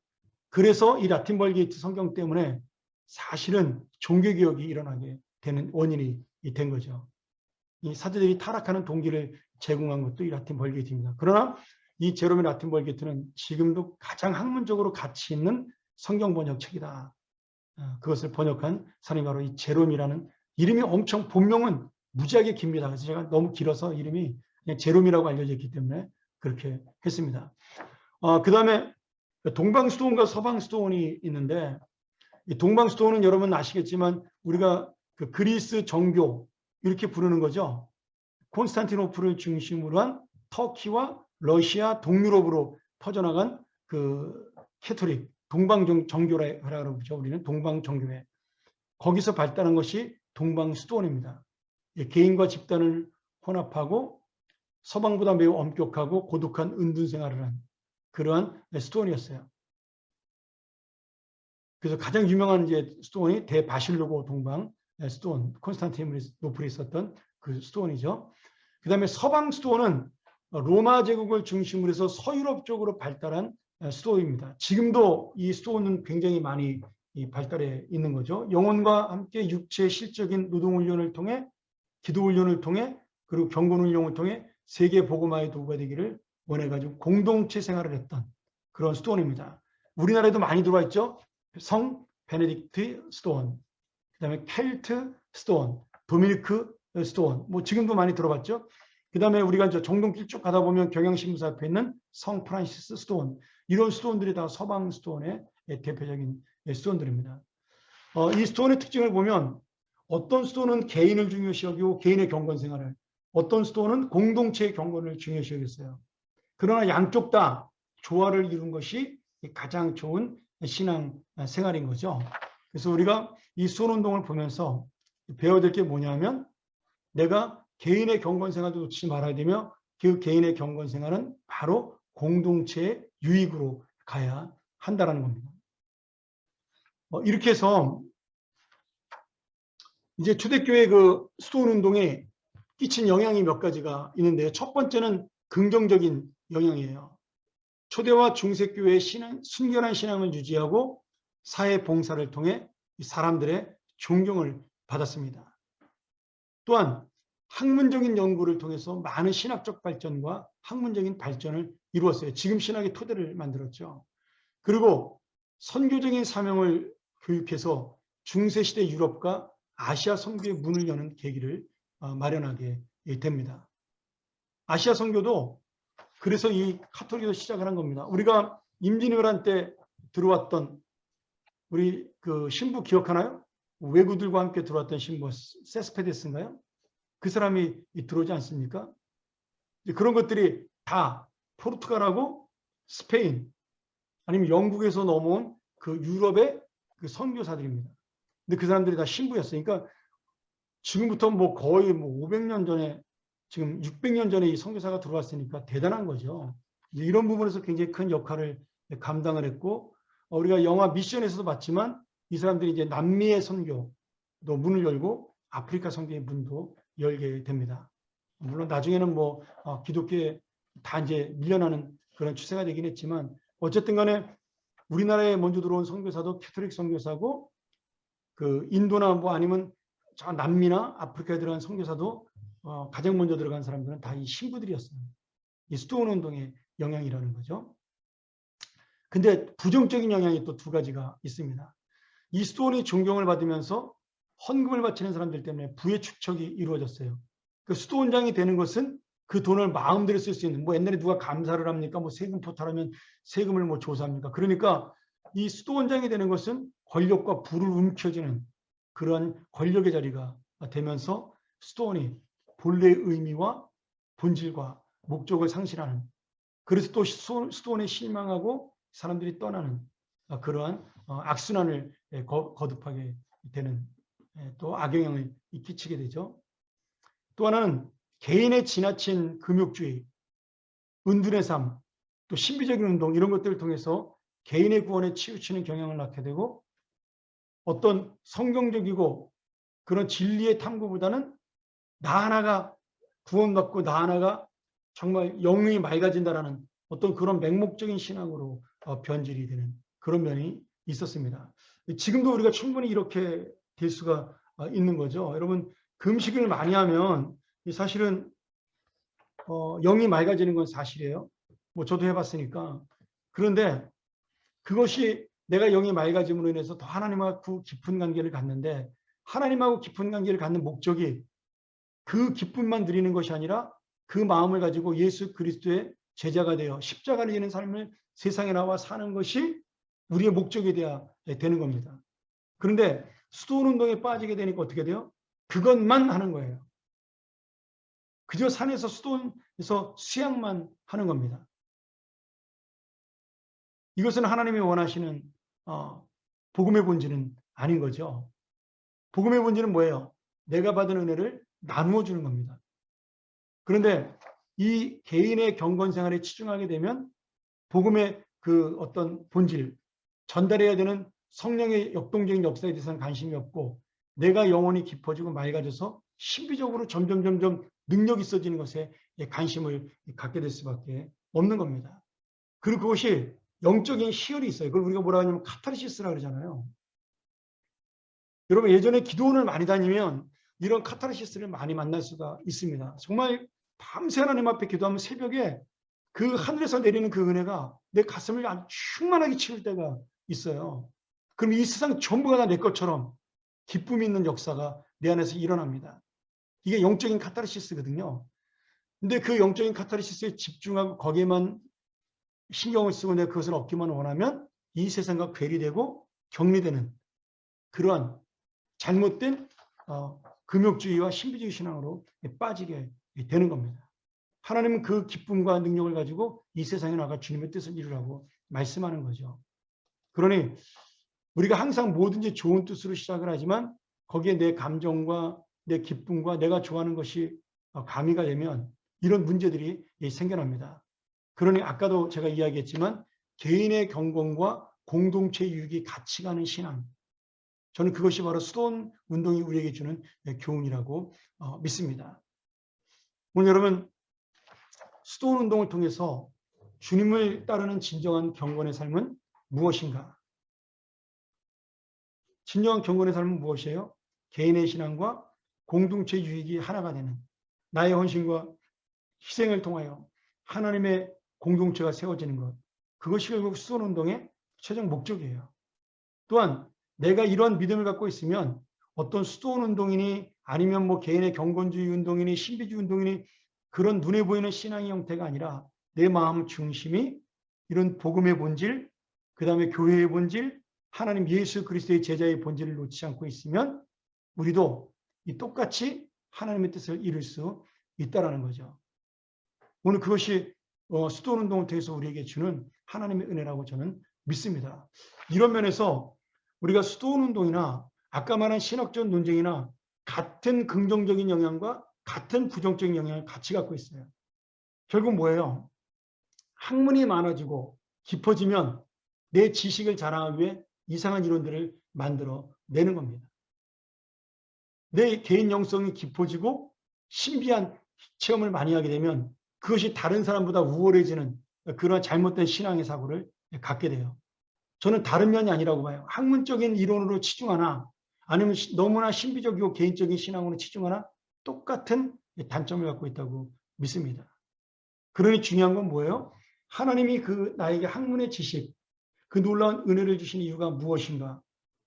그래서 이 라틴 벌게이트 성경 때문에 사실은 종교개혁이 일어나게 되는 원인이 된 거죠. 이 사제들이 타락하는 동기를 제공한 것도 이 라틴 벌게이트입니다. 그러나 이 제롬의 라틴 벌게이트는 지금도 가장 학문적으로 가치 있는 성경 번역책이다. 그것을 번역한 사람이 바로 이 제롬이라는, 이름이 엄청, 본명은 무지하게 깁니다. 그래서 제가 너무 길어서 이름이 그냥 제롬이라고 알려져 있기 때문에 그렇게 했습니다. 그 다음에 동방 스톤과 서방 스톤이 있는데, 이 동방 스톤은 여러분 아시겠지만 우리가 그 그리스 정교 이렇게 부르는 거죠. 콘스탄티노플을 중심으로 한 터키와 러시아, 동유럽으로 퍼져나간 그 캐토릭, 동방 정교라고 그러죠. 우리는 동방 정교회. 거기서 발달한 것이 동방 스톤입니다. 개인과 집단을 혼합하고 서방보다 매우 엄격하고 고독한 은둔 생활을 한 그러한 스톤이었어요. 그래서 가장 유명한 이제 스톤이 대바실로고 동방 스톤, 콘스탄티노플이 있었던 그 스톤이죠. 그 다음에 서방 스톤은 로마 제국을 중심으로 해서 서유럽 쪽으로 발달한 스톤입니다. 지금도 이 스톤은 굉장히 많이 발달해 있는 거죠. 영혼과 함께 육체의 실적인 노동훈련을 통해, 기도훈련을 통해, 그리고 경건훈련을 통해 세계 복음화의 도구가 되기를 원해가지고 공동체 생활을 했던 그런 스톤입니다. 우리나라에도 많이 들어와 있죠. 성 베네딕트 스톤, 그 다음에 켈트 스톤, 도미니크 스톤, 뭐 지금도 많이 들어봤죠. 그다음에 우리가 이제 정동길 쭉 가다 보면 경향신문사 앞에 있는 성 프란시스 스톤, 이런 스톤들이 다 서방 스톤의 대표적인 스톤들입니다. 이 스톤의 특징을 보면 어떤 스톤은 개인을 중요시 여기고 개인의 경건 생활을, 어떤 스톤은 공동체의 경건을 중요시 여겼어요. 그러나 양쪽 다 조화를 이룬 것이 가장 좋은 신앙 생활인 거죠. 그래서 우리가 이 스톤 운동을 보면서 배워야 될 게 뭐냐면, 내가 개인의 경건 생활도 놓치지 말아야 되며, 그 개인의 경건 생활은 바로 공동체의 유익으로 가야 한다는 겁니다. 이렇게 해서 이제 초대교회 그 스톤 운동에 끼친 영향이 몇 가지가 있는데요. 첫 번째는 긍정적인 영향이에요. 초대와 중세교회의 순결한 신앙을 유지하고 사회 봉사를 통해 사람들의 존경을 받았습니다. 또한 학문적인 연구를 통해서 많은 신학적 발전과 학문적인 발전을 이루었어요. 지금 신학의 토대를 만들었죠. 그리고 선교적인 사명을 교육해서 중세시대 유럽과 아시아 선교의 문을 여는 계기를 마련하게 됩니다. 아시아 선교도 그래서 이 카톨릭에서 시작을 한 겁니다. 우리가 임진왜란 때 들어왔던 우리 그 신부 기억하나요? 왜구들과 함께 들어왔던 신부 세스페데스인가요? 그 사람이 들어오지 않습니까? 그런 것들이 다 포르투갈하고 스페인 아니면 영국에서 넘어온 그 유럽의 그 선교사들입니다. 근데 그 사람들이 다 신부였어요. 그러니까 지금부터 뭐 거의 뭐 500년 전에, 지금 600년 전에 이 선교사가 들어왔으니까 대단한 거죠. 이런 부분에서 굉장히 큰 역할을 감당을 했고, 우리가 영화 미션에서도 봤지만 이 사람들이 이제 남미의 선교도 문을 열고 아프리카 선교의 문도 열게 됩니다. 물론 나중에는 뭐 기독교에 다 이제 밀려나는 그런 추세가 되긴 했지만, 어쨌든 간에 우리나라에 먼저 들어온 선교사도 캐톨릭 선교사고, 그 인도나 뭐 아니면 저 남미나 아프리카에 들어간 선교사도 가장 먼저 들어간 사람들은 다 이 신부들이었어요. 이 스톤 운동의 영향이라는 거죠. 근데 부정적인 영향이 또 두 가지가 있습니다. 이 스톤이 존경을 받으면서 헌금을 바치는 사람들 때문에 부의 축적이 이루어졌어요. 그 스톤장이 되는 것은 그 돈을 마음대로 쓸 수 있는, 뭐 옛날에 누가 감사를 합니까? 뭐 세금 포탈하면 세금을 뭐 조사합니까? 그러니까 이 스톤장이 되는 것은 권력과 부를 움켜쥐는 그런 권력의 자리가 되면서 스톤이 본래의 의미와 본질과 목적을 상실하는, 그래서 또 스톤에 실망하고 사람들이 떠나는 그러한 악순환을 거듭하게 되는 또 악영향을 끼치게 되죠. 또 하나는 개인의 지나친 금욕주의, 은둔의 삶, 또 신비적인 운동, 이런 것들을 통해서 개인의 구원에 치우치는 경향을 낳게 되고, 어떤 성경적이고 그런 진리의 탐구보다는 나 하나가 구원받고 나 하나가 정말 영이 맑아진다라는 어떤 그런 맹목적인 신앙으로 변질이 되는 그런 면이 있었습니다. 지금도 우리가 충분히 이렇게 될 수가 있는 거죠. 여러분, 금식을 많이 하면 사실은 영이 맑아지는 건 사실이에요. 뭐 저도 해봤으니까. 그런데 그것이 내가 영이 맑아짐으로 인해서 더 하나님하고 깊은 관계를 갖는데, 하나님하고 깊은 관계를 갖는 목적이 그 기쁨만 누리는 것이 아니라 그 마음을 가지고 예수 그리스도의 제자가 되어 십자가를 지는 삶을 세상에 나와 사는 것이 우리의 목적이 되어야 되는 겁니다. 그런데 스톤 운동에 빠지게 되니까 어떻게 돼요? 그것만 하는 거예요. 그저 산에서 스톤에서 수양만 하는 겁니다. 이것은 하나님이 원하시는 복음의 본질은 아닌 거죠. 복음의 본질은 뭐예요? 내가 받은 은혜를 나누어 주는 겁니다. 그런데 이 개인의 경건 생활에 치중하게 되면 복음의 그 어떤 본질, 전달해야 되는 성령의 역동적인 역사에 대해서는 관심이 없고, 내가 영혼이 깊어지고 맑아져서 신비적으로 점점 능력이 있어지는 것에 관심을 갖게 될 수밖에 없는 겁니다. 그리고 그것이 영적인 희열이 있어요. 그걸 우리가 뭐라 하냐면 카타르시스라고 그러잖아요. 여러분, 예전에 기도원을 많이 다니면 이런 카타르시스를 많이 만날 수가 있습니다. 정말 밤새 하나님 앞에 기도하면 새벽에 그 하늘에서 내리는 그 은혜가 내 가슴을 아주 충만하게 채울 때가 있어요. 그럼 이 세상 전부가 다 내 것처럼 기쁨이 있는 역사가 내 안에서 일어납니다. 이게 영적인 카타르시스거든요. 근데 그 영적인 카타르시스에 집중하고 거기에만 신경을 쓰고 내가 그것을 얻기만 원하면 이 세상과 괴리되고 격리되는 그러한 잘못된 금욕주의와 신비주의 신앙으로 빠지게 되는 겁니다. 하나님은 그 기쁨과 능력을 가지고 이 세상에 나가 주님의 뜻을 이루라고 말씀하는 거죠. 그러니 우리가 항상 뭐든지 좋은 뜻으로 시작을 하지만 거기에 내 감정과 내 기쁨과 내가 좋아하는 것이 가미가 되면 이런 문제들이 생겨납니다. 그러니 아까도 제가 이야기했지만 개인의 경건과 공동체 유익이 같이 가는 신앙, 저는 그것이 바로 수도원 운동이 우리에게 주는 교훈이라고 믿습니다. 오늘 여러분, 수도원 운동을 통해서 주님을 따르는 진정한 경건의 삶은 무엇인가? 진정한 경건의 삶은 무엇이에요? 개인의 신앙과 공동체 유익이 하나가 되는 나의 헌신과 희생을 통하여 하나님의 공동체가 세워지는 것. 그것이 결국 수도원 운동의 최종 목적이에요. 또한 내가 이런 믿음을 갖고 있으면 어떤 수도원 운동이니 아니면 뭐 개인의 경건주의 운동이니 신비주의 운동이니 그런 눈에 보이는 신앙의 형태가 아니라 내 마음 중심이 이런 복음의 본질, 그 다음에 교회의 본질, 하나님 예수 그리스도의 제자의 본질을 놓지 않고 있으면 우리도 이 똑같이 하나님의 뜻을 이룰 수 있다는 거죠. 오늘 그것이 수도원 운동을 통해서 우리에게 주는 하나님의 은혜라고 저는 믿습니다. 이런 면에서 우리가 수도원 운동이나 아까 말한 신학적 논쟁이나 같은 긍정적인 영향과 같은 부정적인 영향을 같이 갖고 있어요. 결국 뭐예요? 학문이 많아지고 깊어지면 내 지식을 자랑하기 위해 이상한 이론들을 만들어 내는 겁니다. 내 개인 영성이 깊어지고 신비한 체험을 많이 하게 되면 그것이 다른 사람보다 우월해지는 그런 잘못된 신앙의 사고를 갖게 돼요. 저는 다른 면이 아니라고 봐요. 학문적인 이론으로 치중하나 아니면 너무나 신비적이고 개인적인 신앙으로 치중하나 똑같은 단점을 갖고 있다고 믿습니다. 그러니 중요한 건 뭐예요? 하나님이 그 나에게 학문의 지식, 그 놀라운 은혜를 주신 이유가 무엇인가?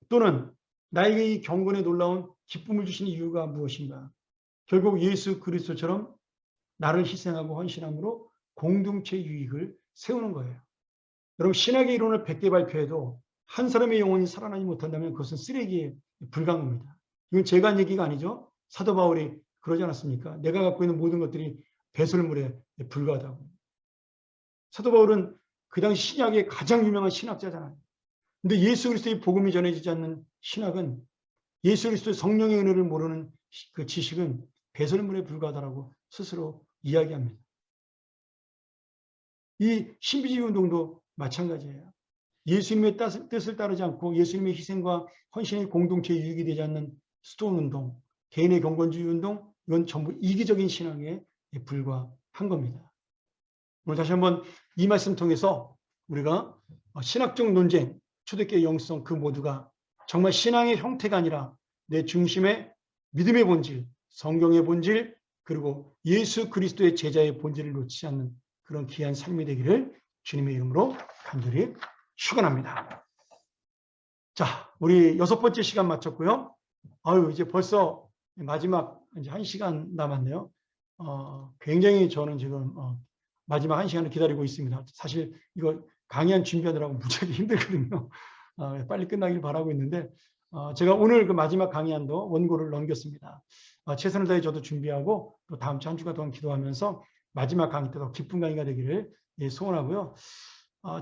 또는 나에게 이 경건에 놀라운 기쁨을 주신 이유가 무엇인가? 결국 예수 그리스도처럼 나를 희생하고 헌신함으로 공동체 유익을 세우는 거예요. 여러분, 신학의 이론을 100개 발표해도 한 사람의 영혼이 살아나지 못한다면 그것은 쓰레기에 불과한 겁니다. 이건 제가 한 얘기가 아니죠. 사도 바울이 그러지 않았습니까? 내가 갖고 있는 모든 것들이 배설물에 불과하다고. 사도 바울은 그 당시 신약의 가장 유명한 신학자잖아요. 근데 예수 그리스도의 복음이 전해지지 않는 신학은 예수 그리스도의 성령의 은혜를 모르는 그 지식은 배설물에 불과하다라고 스스로 이야기합니다. 이 신비주의 운동도 마찬가지예요. 예수님의 뜻을 따르지 않고 예수님의 희생과 헌신의 공동체 유익이 되지 않는 수도원 운동, 개인의 경건주의 운동, 이건 전부 이기적인 신앙에 불과한 겁니다. 오늘 다시 한번 이 말씀 통해서 우리가 신학적 논쟁, 초대교회 영성 그 모두가 정말 신앙의 형태가 아니라 내 중심의 믿음의 본질, 성경의 본질, 그리고 예수 그리스도의 제자의 본질을 놓치지 않는 그런 귀한 삶이 되기를 주님의 이름으로 간절히 축원합니다. 자, 우리 6번째 시간 마쳤고요. 이제 벌써 마지막 이제 1시간 남았네요. 굉장히 저는 지금 마지막 1시간을 기다리고 있습니다. 사실 이거 강의한 준비하느라고 무지하게 힘들거든요. 빨리 끝나길 바라고 있는데 제가 오늘 그 마지막 강의안도 원고를 넘겼습니다. 최선을 다해 저도 준비하고 또 다음 주 한 주간 동안 기도하면서 마지막 강의 때 더 기쁜 강의가 되기를 소원하고요.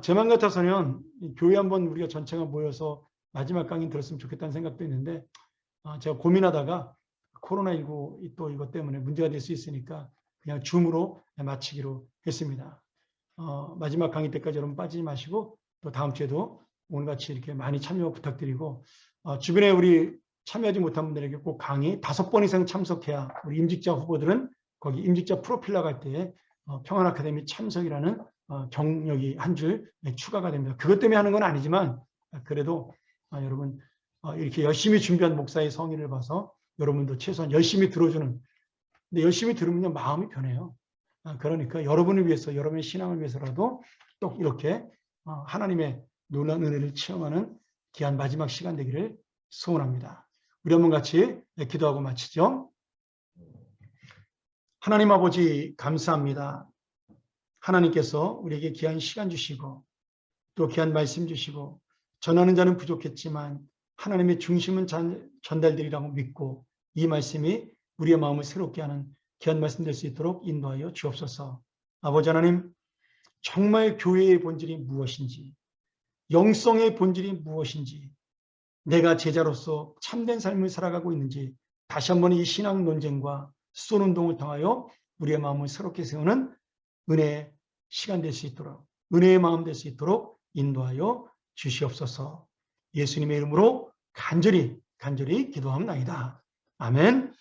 제 맘 같아서는 교회 한번 우리가 전체가 모여서 마지막 강의 들었으면 좋겠다는 생각도 있는데 제가 고민하다가 코로나19 또 이것 때문에 문제가 될 수 있으니까 그냥 줌으로 마치기로 했습니다. 마지막 강의 때까지 여러분 빠지지 마시고 또 다음 주에도 오늘같이 이렇게 많이 참여 부탁드리고 주변에 우리 참여하지 못한 분들에게 꼭 강의 5번 이상 참석해야 우리 임직자 후보들은 거기 임직자 프로필 나갈 때 평안아카데미 참석이라는 경력이 한 줄 추가가 됩니다. 그것 때문에 하는 건 아니지만 그래도 여러분 이렇게 열심히 준비한 목사의 성의를 봐서 여러분도 최소한 열심히 들어주는, 근데 열심히 들으면 마음이 변해요. 그러니까 여러분을 위해서, 여러분의 신앙을 위해서라도 또 이렇게 하나님의 놀라운 은혜를 체험하는 귀한 마지막 시간 되기를 소원합니다. 우리 한번 같이 기도하고 마치죠. 하나님 아버지 감사합니다. 하나님께서 우리에게 귀한 시간 주시고 또 귀한 말씀 주시고 전하는 자는 부족했지만 하나님의 중심은 전달되리라고 믿고 이 말씀이 우리의 마음을 새롭게 하는 귀한 말씀 될 수 있도록 인도하여 주옵소서. 아버지 하나님, 정말 교회의 본질이 무엇인지, 영성의 본질이 무엇인지, 내가 제자로서 참된 삶을 살아가고 있는지 다시 한번 이 신앙 논쟁과 수소운동을 통하여 우리의 마음을 새롭게 세우는 은혜의 시간 될 수 있도록, 은혜의 마음 될 수 있도록 인도하여 주시옵소서. 예수님의 이름으로 간절히 기도합니다. 아멘.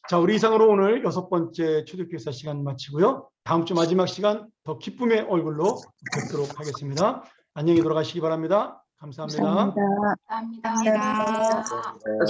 자, 우리 이상으로 오늘 6번째 초대교사 시간 마치고요. 다음 주 마지막 시간 더 기쁨의 얼굴로 뵙도록 하겠습니다. 안녕히 돌아가시기 바랍니다. 감사합니다. 감사합니다. 감사합니다.